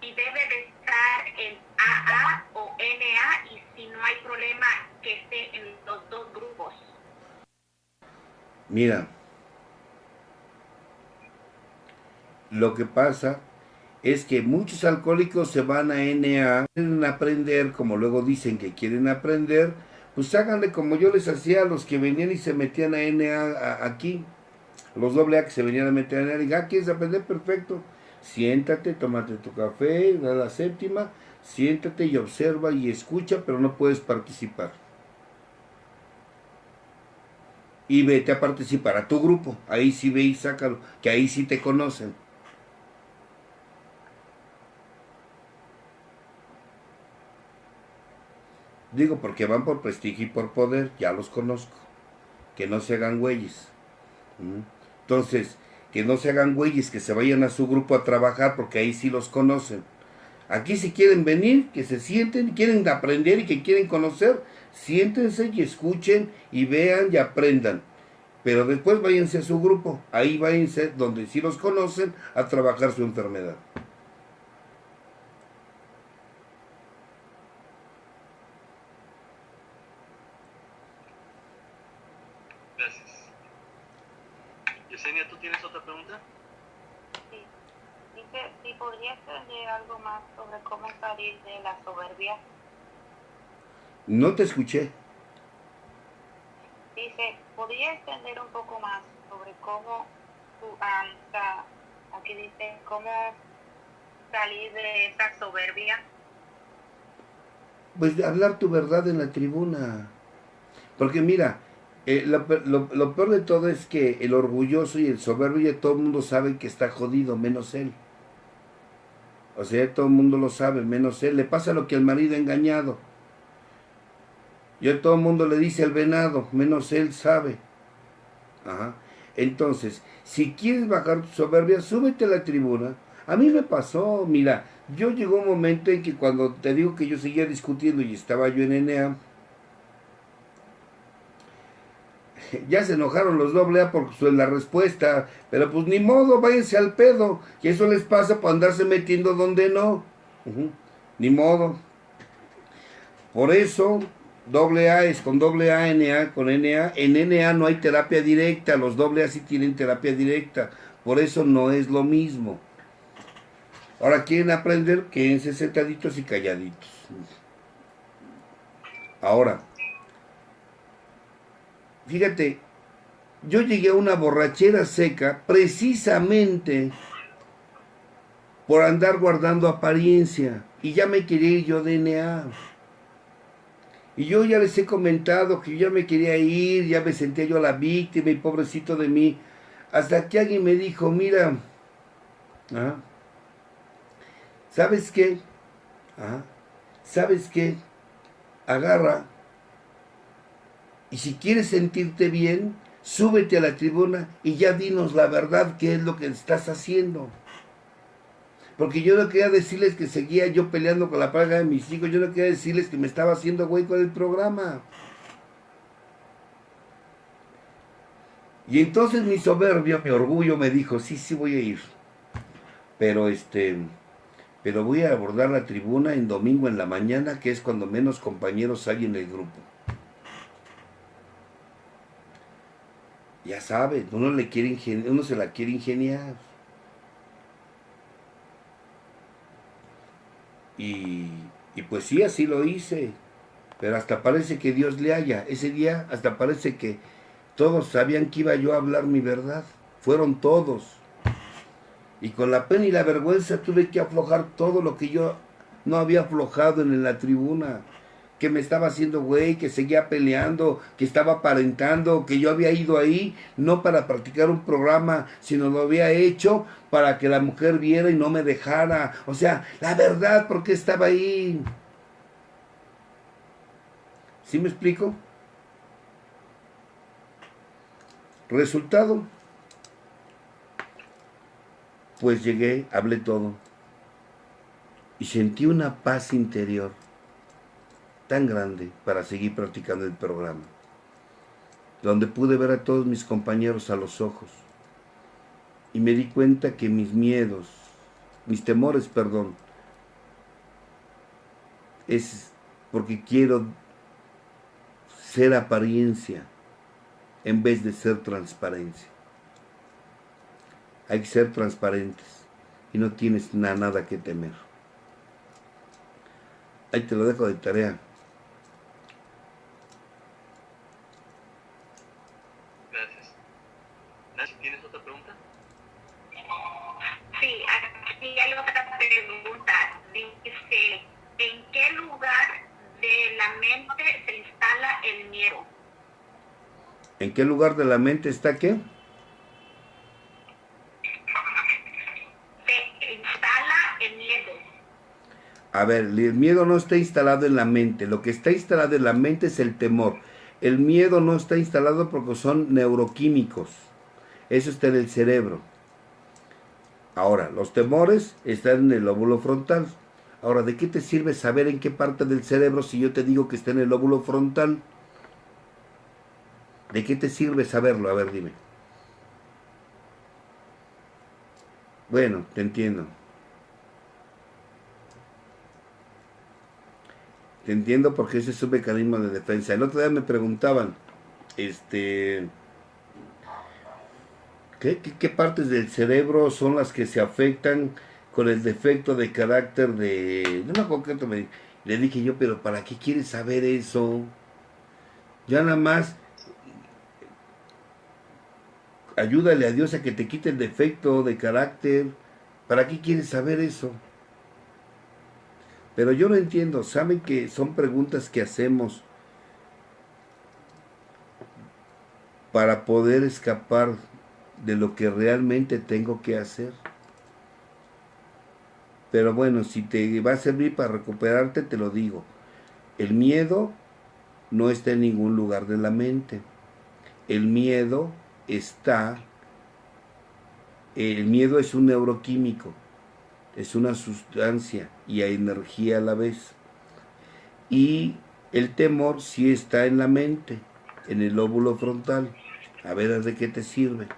y debe de estar en AA o NA, y si no hay problema que esté en los dos grupos. Mira, lo que pasa es que muchos alcohólicos se van a NA, quieren aprender, como luego dicen que quieren aprender, pues háganle como yo les hacía a los que venían y se metían a NA aquí, los AA que se venían a meter a NA, y digan, ¿quieres aprender? Perfecto, siéntate, tómate tu café, da la séptima, siéntate y observa y escucha, pero no puedes participar. Y vete a participar a tu grupo, ahí sí ve y sácalo, que ahí sí te conocen. Digo, porque van por prestigio y por poder, ya los conozco. Que no se hagan güeyes. Entonces, que no se hagan güeyes, que se vayan a su grupo a trabajar, porque ahí sí los conocen. Aquí si quieren venir, que se sienten, quieren aprender y que quieren conocer, siéntense y escuchen y vean y aprendan. Pero después váyanse a su grupo, ahí váyanse donde sí los conocen a trabajar su enfermedad. Gracias. Yesenia, ¿tú tienes otra pregunta? Sí. Dice, si podría entender algo más sobre cómo salir de la soberbia. No te escuché. Dice, ¿podría extender un poco más sobre cómo, aquí dice, cómo salir de esa soberbia? Pues hablar tu verdad en la tribuna. Porque mira, lo peor de todo es que el orgulloso y el soberbio ya todo el mundo sabe que está jodido, menos él. O sea, ya todo el mundo lo sabe, menos él. Le pasa lo que al marido engañado. Ya todo el mundo le dice al venado, menos él sabe. Ajá. Entonces, si quieres bajar tu soberbia, súbete a la tribuna. A mí me pasó, mira, yo llegó un momento en que cuando te digo que yo seguía discutiendo y estaba yo en NA, ya se enojaron los AA por la respuesta, pero pues ni modo, váyanse al pedo, que eso les pasa por andarse metiendo donde no. Ni modo. Por eso, AA es con AA, NA con NA. En NA no hay terapia directa, los AA sí tienen terapia directa, por eso no es lo mismo. Ahora quieren aprender, quédense sentaditos y calladitos. Ahora, fíjate, yo llegué a una borrachera seca precisamente por andar guardando apariencia. Y ya me quería ir yo de NA. Y yo ya les he comentado que yo ya me quería ir, ya me sentía yo la víctima y pobrecito de mí. Hasta que alguien me dijo, mira, ¿sabes qué? ¿Sabes qué? Agarra. Y si quieres sentirte bien, súbete a la tribuna y ya dinos la verdad, qué es lo que estás haciendo. Porque yo no quería decirles que seguía yo peleando con la paga de mis hijos, yo no quería decirles que me estaba haciendo güey con el programa. Y entonces mi soberbia, mi orgullo me dijo, sí voy a ir. Pero voy a abordar la tribuna en domingo en la mañana, que es cuando menos compañeros hay en el grupo. Ya saben, uno se la quiere ingeniar. Y, y pues sí, así lo hice. Pero hasta parece que Dios le haya. Ese día hasta parece que todos sabían que iba yo a hablar mi verdad. Fueron todos. Y con la pena y la vergüenza tuve que aflojar todo lo que yo no había aflojado en la tribuna. Que me estaba haciendo güey, que seguía peleando, que estaba aparentando, que yo había ido ahí no para practicar un programa, sino lo había hecho para que la mujer viera y no me dejara. O sea, la verdad, porque estaba ahí. ¿Sí me explico? Resultado, pues llegué, hablé todo y sentí una paz interior tan grande para seguir practicando el programa, donde pude ver a todos mis compañeros a los ojos y me di cuenta que mis miedos, mis temores, perdón, es porque quiero ser apariencia en vez de ser transparencia. Hay que ser transparentes y no tienes nada que temer. Ahí te lo dejo de tarea. Gracias. Nancy, ¿tienes otra pregunta? Sí, aquí hay otra pregunta. Dice, ¿en qué lugar de la mente se instala el miedo? ¿En qué lugar de la mente está qué? Se instala el miedo. A ver, el miedo no está instalado en la mente. Lo que está instalado en la mente es el temor. El miedo no está instalado porque son neuroquímicos. Eso está en el cerebro. Ahora, los temores están en el lóbulo frontal. Ahora, ¿de qué te sirve saber en qué parte del cerebro si yo te digo que está en el lóbulo frontal? ¿De qué te sirve saberlo? A ver, dime. Bueno, te entiendo. Te entiendo porque ese es un mecanismo de defensa. El otro día me preguntaban, ¿qué partes del cerebro son las que se afectan con el defecto de carácter de... No me acuerdo qué otro me... Le dije yo, pero ¿para qué quieres saber eso? Ya nada más ayúdale a Dios a que te quite el defecto de carácter. ¿Para qué quieres saber eso? Pero yo no entiendo. Saben que son preguntas que hacemos para poder escapar de lo que realmente tengo que hacer. Pero bueno, si te va a servir para recuperarte, te lo digo. El miedo no está en ningún lugar de la mente. El miedo el miedo es un neuroquímico, es una sustancia y hay energía a la vez. Y el temor sí está en la mente, en el lóbulo frontal. A ver, ¿de qué te sirve?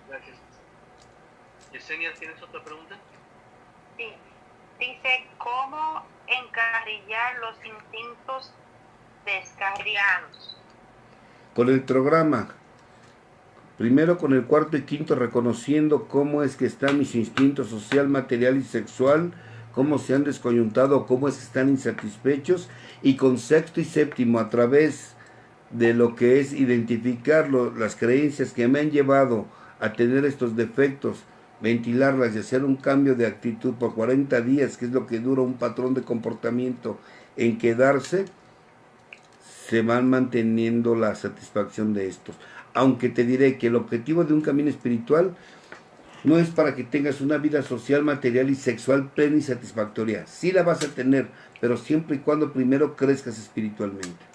Gracias. Yesenia, ¿tienes otra pregunta? Sí. Dice, ¿cómo encarrillar los instintos descarriados? Con el programa. Primero con el cuarto y quinto, reconociendo cómo es que están mis instintos social, material y sexual, cómo se han descoyuntado, cómo es que están insatisfechos. Y con sexto y séptimo, a través de lo que es identificar las creencias que me han llevado a tener estos defectos, ventilarlas y hacer un cambio de actitud por 40 días, que es lo que dura un patrón de comportamiento en quedarse, se van manteniendo la satisfacción de estos. Aunque te diré que el objetivo de un camino espiritual no es para que tengas una vida social, material y sexual plena y satisfactoria. Sí la vas a tener, pero siempre y cuando primero crezcas espiritualmente.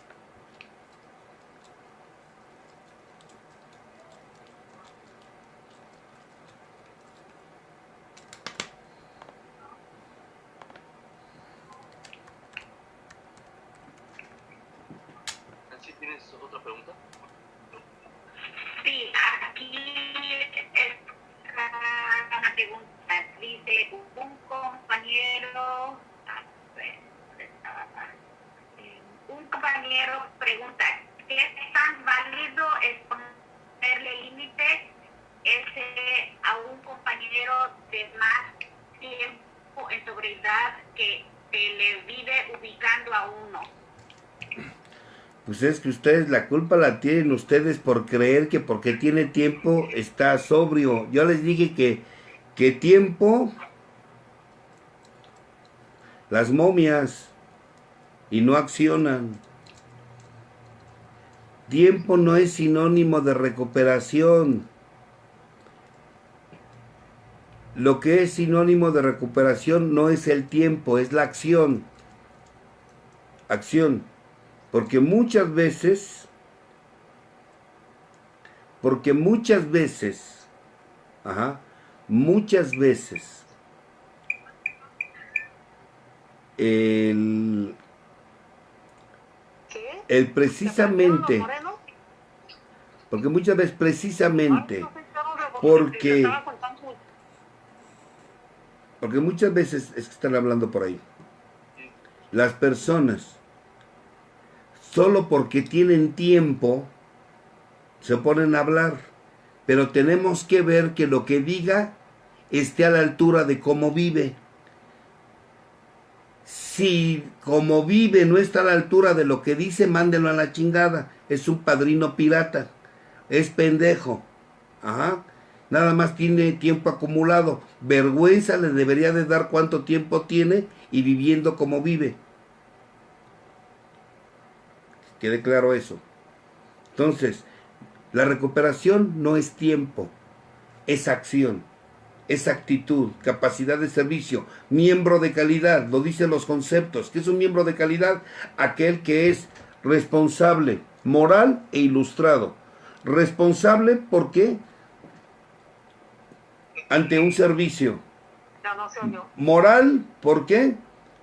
Nancy, ¿tienes otra pregunta? Sí, aquí está una pregunta. Dice, un compañero pregunta, ¿qué tan válido es ponerle límite a un compañero de más tiempo en sobriedad que le vive ubicando a uno? Pues es que ustedes la culpa la tienen ustedes por creer que porque tiene tiempo está sobrio. Yo les dije que tiempo, las momias, y no accionan. Tiempo no es sinónimo de recuperación. Lo que es sinónimo de recuperación no es el tiempo, es la acción. Acción. Porque muchas veces, muchas veces, el precisamente, porque muchas veces precisamente, porque muchas veces, es que están hablando por ahí, las personas, solo porque tienen tiempo, se ponen a hablar, pero tenemos que ver que lo que diga esté a la altura de cómo vive. Si como vive no está a la altura de lo que dice, mándenlo a la chingada. Es un padrino pirata, es pendejo. Ajá. Nada más tiene tiempo acumulado. Vergüenza le debería de dar cuánto tiempo tiene y viviendo como vive. Quede claro eso. Entonces, la recuperación no es tiempo, es acción, es actitud, capacidad de servicio, miembro de calidad, lo dicen los conceptos. ¿Qué es un miembro de calidad? Aquel que es responsable, moral e ilustrado. Responsable, ¿por qué? Ante un servicio. Moral, ¿por qué?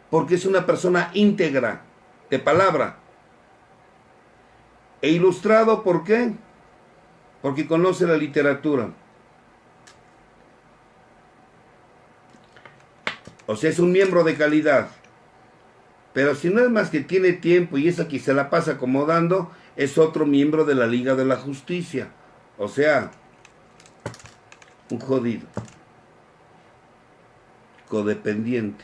Porque es una persona íntegra, de palabra. E ilustrado, ¿por qué? Porque conoce la literatura. O sea, es un miembro de calidad. Pero si no es más que tiene tiempo y es aquí se la pasa acomodando, es otro miembro de la Liga de la Justicia. O sea, un jodido. Codependiente.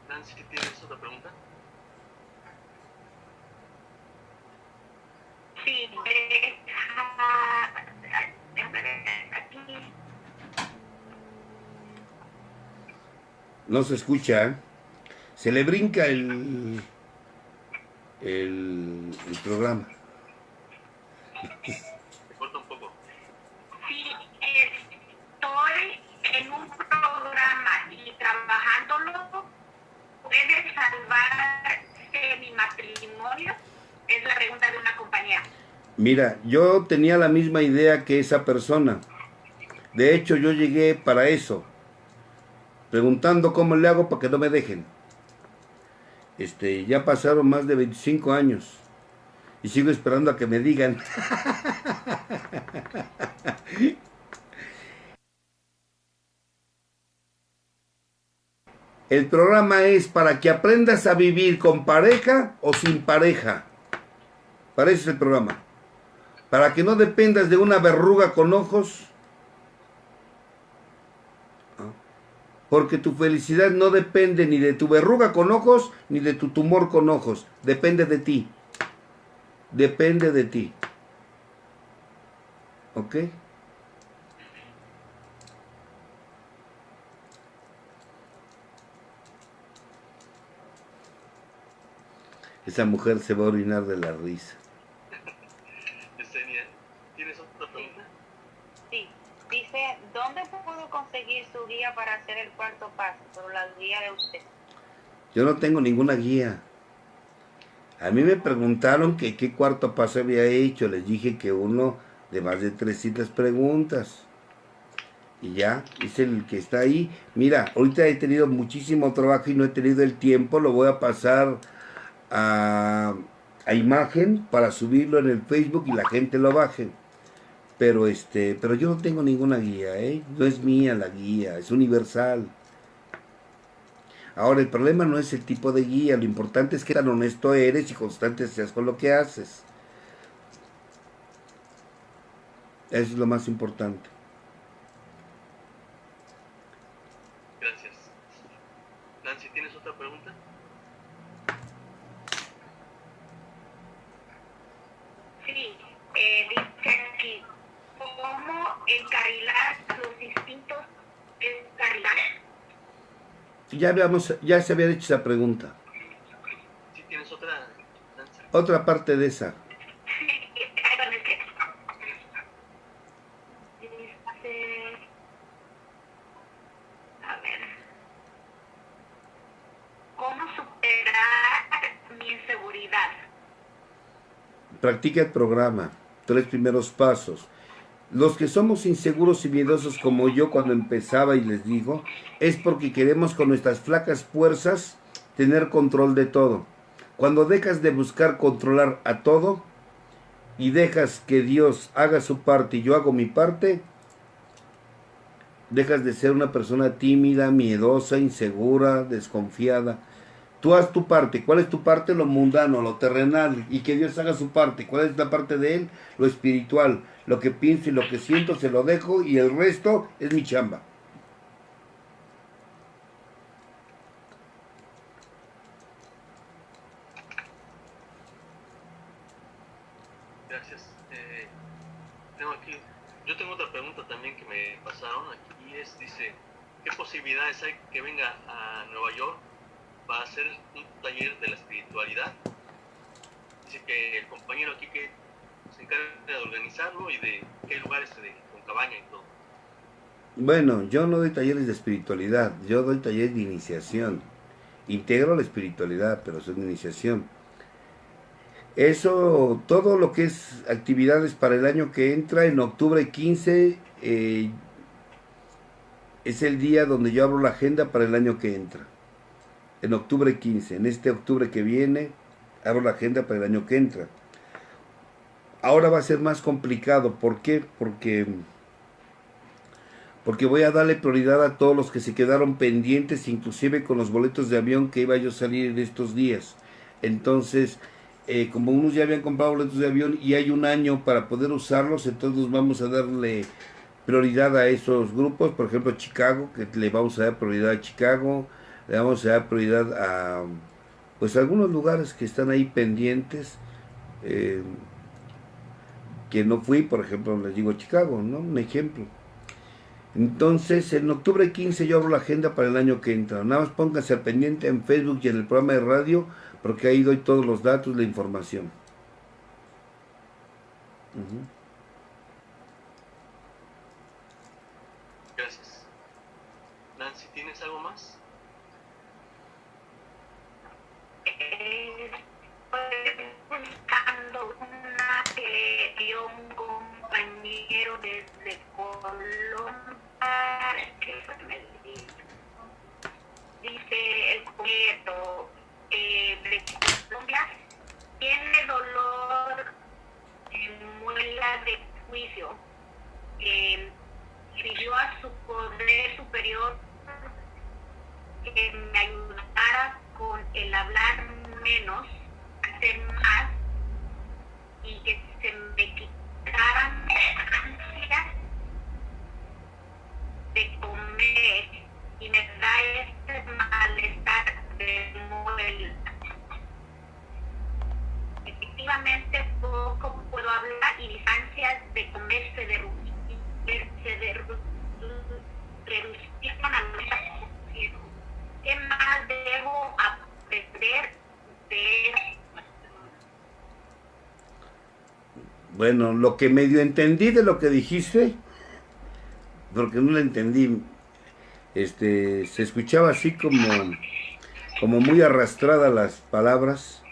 Nancy, ¿tienes otra pregunta? Sí, aquí. No se escucha, ¿eh? Se le brinca el programa. Corta un poco. Sí, estoy en un programa y trabajándolo, ¿puede salvar mi matrimonio? Es la pregunta de una compañía. Mira, yo tenía la misma idea que esa persona. De hecho, yo llegué para eso, preguntando cómo le hago para que no me dejen. Ya pasaron más de 25 años y sigo esperando a que me digan. El programa es para que aprendas a vivir con pareja o sin pareja. Para eso es el programa. Para que no dependas de una verruga con ojos. Porque tu felicidad no depende ni de tu verruga con ojos, ni de tu tumor con ojos. Depende de ti. Depende de ti. ¿Ok? Esa mujer se va a orinar de la risa. Yesenia, ¿tienes otra pregunta? Sí, dice, ¿dónde puedo conseguir su guía para hacer el cuarto paso? Por la guía de usted. Yo no tengo ninguna guía. A mí me preguntaron que qué cuarto paso había hecho. Les dije que uno de más de 300 preguntas. Y ya, es el que está ahí. Mira, ahorita he tenido muchísimo trabajo y no he tenido el tiempo. Lo voy a pasar a imagen para subirlo en el Facebook y la gente lo baje. Pero yo no tengo ninguna guía, ¿eh? No es mía la guía, es universal. Ahora, el problema no es el tipo de guía, lo importante es que tan honesto eres y constante seas con lo que haces. Eso es lo más importante. Gracias. Nancy, ¿tienes otra pregunta? Sí, dice aquí, ¿cómo encarrilar los distintos encarrilajes? Ya se había hecho esa pregunta. ¿Sí tienes otra, Nancy? Otra parte de esa. A ver, ¿cómo superar mi inseguridad? Practica el programa. 3 primeros pasos. Los que somos inseguros y miedosos como yo cuando empezaba y les digo, es porque queremos con nuestras flacas fuerzas tener control de todo. Cuando dejas de buscar controlar a todo y dejas que Dios haga su parte y yo hago mi parte, dejas de ser una persona tímida, miedosa, insegura, desconfiada. Tú haz tu parte. ¿Cuál es tu parte? Lo mundano, lo terrenal. Y que Dios haga su parte. ¿Cuál es la parte de Él? Lo espiritual. Lo que pienso y lo que siento se lo dejo y el resto es mi chamba. Gracias. Yo tengo otra pregunta también que me pasaron aquí. Dice, ¿qué posibilidades hay que venga a Nueva York para hacer un taller de la espiritualidad? Dice que el compañero aquí que se encarga de organizarlo y de qué lugares con cabaña y todo. Bueno, yo no doy talleres de espiritualidad, yo doy talleres de iniciación. Integro la espiritualidad, pero es una iniciación. Eso, todo lo que es actividades para el año que entra, en octubre 15, es el día donde yo abro la agenda para el año que entra. En octubre 15, en este octubre que viene, abro la agenda para el año que entra. Ahora va a ser más complicado. ¿Por qué? Porque voy a darle prioridad a todos los que se quedaron pendientes, inclusive con los boletos de avión que iba yo a salir en estos días. Entonces, como unos ya habían comprado boletos de avión y hay un año para poder usarlos, entonces vamos a darle prioridad a esos grupos. Por ejemplo, Chicago, que le vamos a dar prioridad a Chicago, le vamos a dar prioridad a pues algunos lugares que están ahí pendientes, que no fui. Por ejemplo, les digo Chicago, ¿no? Un ejemplo. Entonces, en octubre 15 yo abro la agenda para el año que entra. Nada más pónganse al pendiente en Facebook y en el programa de radio, porque ahí doy todos los datos, la información. Gracias. Nancy, ¿tienes algo más? Estoy buscando una que dio un compañero desde Colombia, que me dice el compañero de Colombia, tiene dolor en muela de juicio, pidió a su poder superior que me ayudara con el hablar menos, hacer más y que se me quitaran ansias de comer y me da este malestar de muela. Efectivamente poco puedo hablar y mis ansias de comer se reducieron a nuestra. ¿Qué más debo aprender de eso? Bueno, lo que medio entendí de lo que dijiste, porque no lo entendí, se escuchaba así como muy arrastrada las palabras.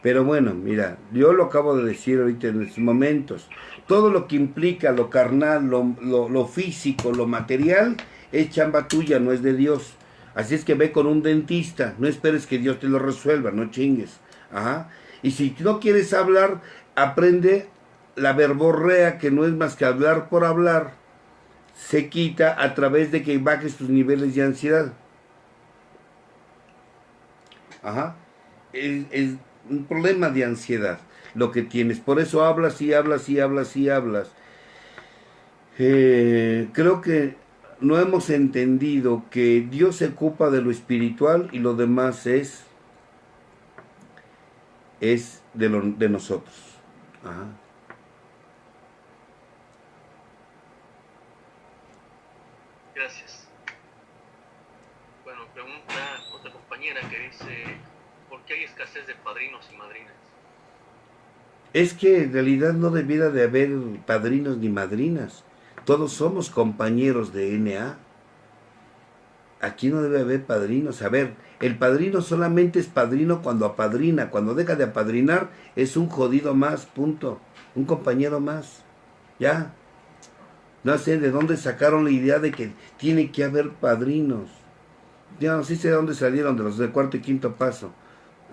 Pero bueno, mira, yo lo acabo de decir ahorita en estos momentos. Todo lo que implica lo carnal, lo físico, lo material, es chamba tuya, no es de Dios. Así es que ve con un dentista, no esperes que Dios te lo resuelva, no chingues. Ajá. Y si no quieres hablar, aprende la verborrea, que no es más que hablar por hablar. Se quita a través de que bajes tus niveles de ansiedad. Ajá. Es un problema de ansiedad lo que tienes. Por eso hablas y hablas y hablas y hablas. Creo que no hemos entendido que Dios se ocupa de lo espiritual y lo demás es de nosotros. Ajá. Gracias. Bueno, pregunta otra compañera que dice, ¿por qué hay escasez de padrinos y madrinas? Es que en realidad no debiera de haber padrinos ni madrinas. Todos somos compañeros de NA. Aquí no debe haber padrinos. A ver, el padrino solamente es padrino cuando apadrina. Cuando deja de apadrinar es un jodido más, punto. Un compañero más. Ya. No sé de dónde sacaron la idea de que tiene que haber padrinos. Ya no sé de dónde salieron, de los de cuarto y quinto paso.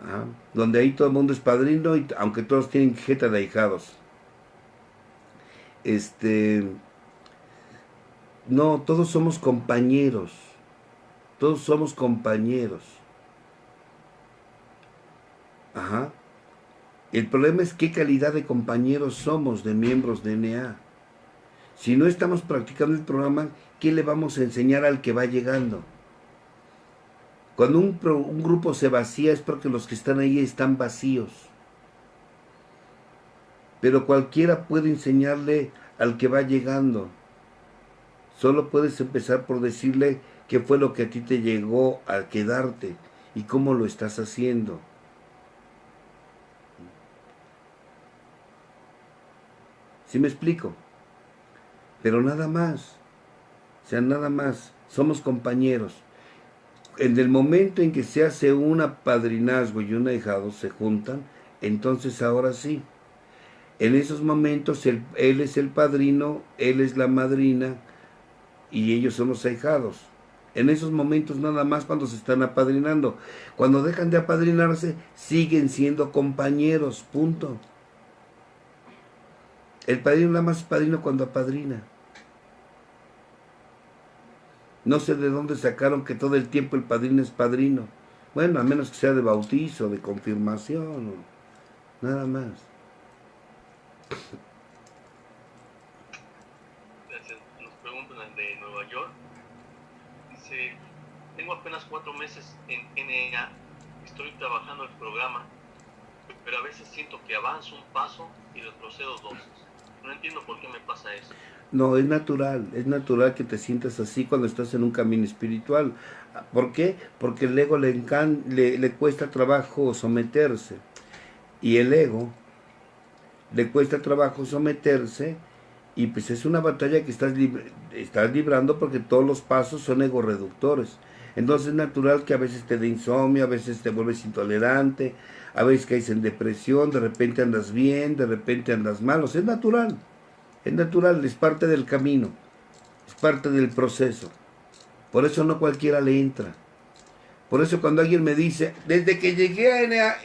Ajá. Donde ahí todo el mundo es padrino, y aunque todos tienen jeta de ahijados. No, todos somos compañeros. Todos somos compañeros. Ajá. El problema es qué calidad de compañeros somos, de miembros de NA. Si no estamos practicando el programa, ¿qué le vamos a enseñar al que va llegando? Cuando un grupo se vacía es porque los que están ahí están vacíos. Pero cualquiera puede enseñarle al que va llegando. Solo puedes empezar por decirle qué fue lo que a ti te llegó a quedarte y cómo lo estás haciendo. ¿Sí me explico? Pero nada más. O sea, nada más. Somos compañeros. En el momento en que se hace un apadrinazgo y un ahijado se juntan, entonces ahora sí. En esos momentos él es el padrino, él es la madrina y ellos son los ahijados. En esos momentos nada más cuando se están apadrinando. Cuando dejan de apadrinarse, siguen siendo compañeros, punto. El padrino nada más es padrino cuando apadrina. No sé de dónde sacaron que todo el tiempo el padrino es padrino. Bueno, a menos que sea de bautizo, de confirmación, nada más. Gracias. Nos preguntan de Nueva York. Dice, tengo apenas 4 meses en NA, estoy trabajando el programa, pero a veces siento que avanzo un paso y retrocedo 2. No entiendo por qué me pasa eso. No, es natural que te sientas así cuando estás en un camino espiritual. ¿Por qué? Porque el ego le cuesta trabajo someterse. Y el ego le cuesta trabajo someterse, y pues es una batalla que estás librando porque todos los pasos son ego reductores. Entonces es natural que a veces te dé insomnio, a veces te vuelves intolerante, a veces caes en depresión, de repente andas bien, de repente andas mal. O sea, es natural, es parte del camino, es parte del proceso. Por eso no cualquiera le entra. Por eso cuando alguien me dice, desde que llegué a NA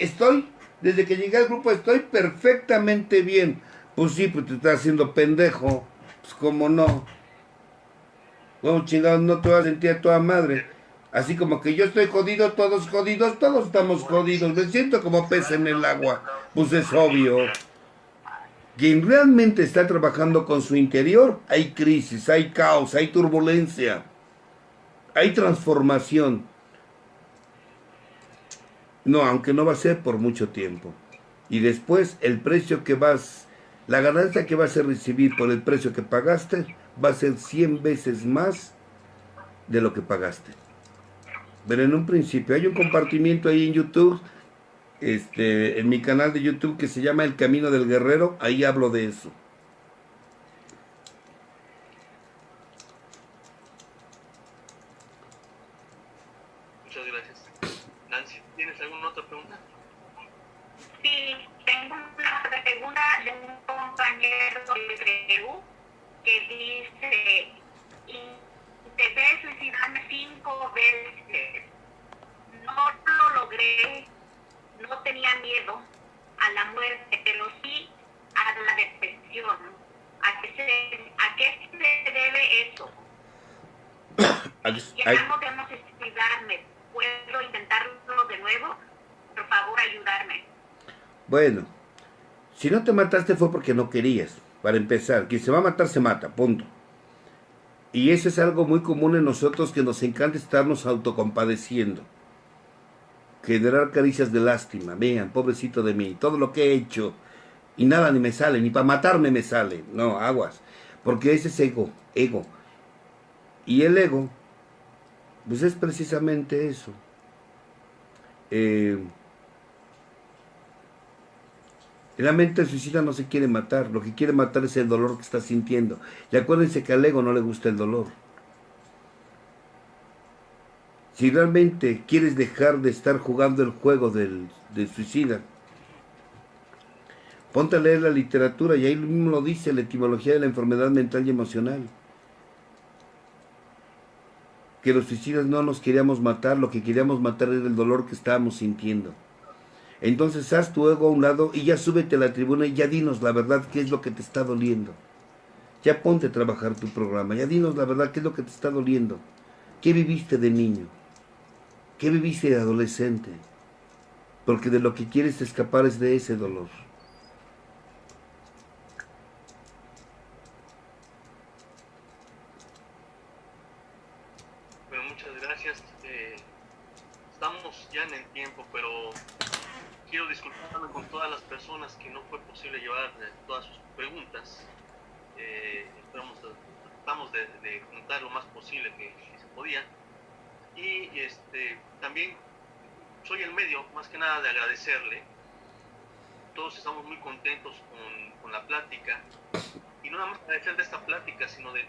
desde que llegué al grupo estoy perfectamente bien. Pues sí, pues te estás haciendo pendejo. Pues cómo no. Bueno, chingados, no te vas a sentir a toda madre. Así como que yo estoy jodido, todos estamos jodidos. Me siento como pez en el agua. Pues es obvio. Quien realmente está trabajando con su interior, hay crisis, hay caos, hay turbulencia, hay transformación. No, aunque no va a ser por mucho tiempo. Y después el precio que la ganancia que vas a recibir por el precio que pagaste va a ser 100 veces más de lo que pagaste. Pero en un principio hay un compartimiento ahí en YouTube, en mi canal de YouTube que se llama El Camino del Guerrero, ahí hablo de eso. Muchas gracias. Nancy, ¿tienes alguna otra pregunta? Sí, tengo una pregunta de un compañero de Perú que dice, intenté suicidarme 5 veces, no lo logré, no tenía miedo a la muerte, pero sí a la depresión. ¿A qué se debe eso? Ya no debemos suicidarme, ¿puedo intentarlo de nuevo? Bueno, si no te mataste fue porque no querías, para empezar. Quien se va a matar se mata, punto. Y eso es algo muy común en nosotros, que nos encanta estarnos autocompadeciendo. Generar caricias de lástima. Vean, pobrecito de mí, todo lo que he hecho y nada ni me sale, ni para matarme me sale. No, aguas. Porque ese es ego. Y el ego, pues es precisamente eso. La mente suicida no se quiere matar, lo que quiere matar es el dolor que está sintiendo. Y acuérdense que al ego no le gusta el dolor. Si realmente quieres dejar de estar jugando el juego del suicida, ponte a leer la literatura, y ahí mismo lo dice la etimología de la enfermedad mental y emocional. Que los suicidas no nos queríamos matar, lo que queríamos matar era el dolor que estábamos sintiendo. Entonces haz tu ego a un lado y ya súbete a la tribuna y ya dinos la verdad, qué es lo que te está doliendo. Ya ponte a trabajar tu programa, ya dinos la verdad, qué es lo que te está doliendo. ¿Qué viviste de niño? ¿Qué viviste de adolescente? Porque de lo que quieres escapar es de ese dolor. Bueno, muchas gracias. Estamos ya en el tiempo, pero quiero disculparme con todas las personas que no fue posible llevar todas sus preguntas. Tratamos de juntar lo más posible que se podía. Y también soy el medio, más que nada, de agradecerle. Todos estamos muy contentos con la plática. Y no nada más agradecer de esta plática, sino de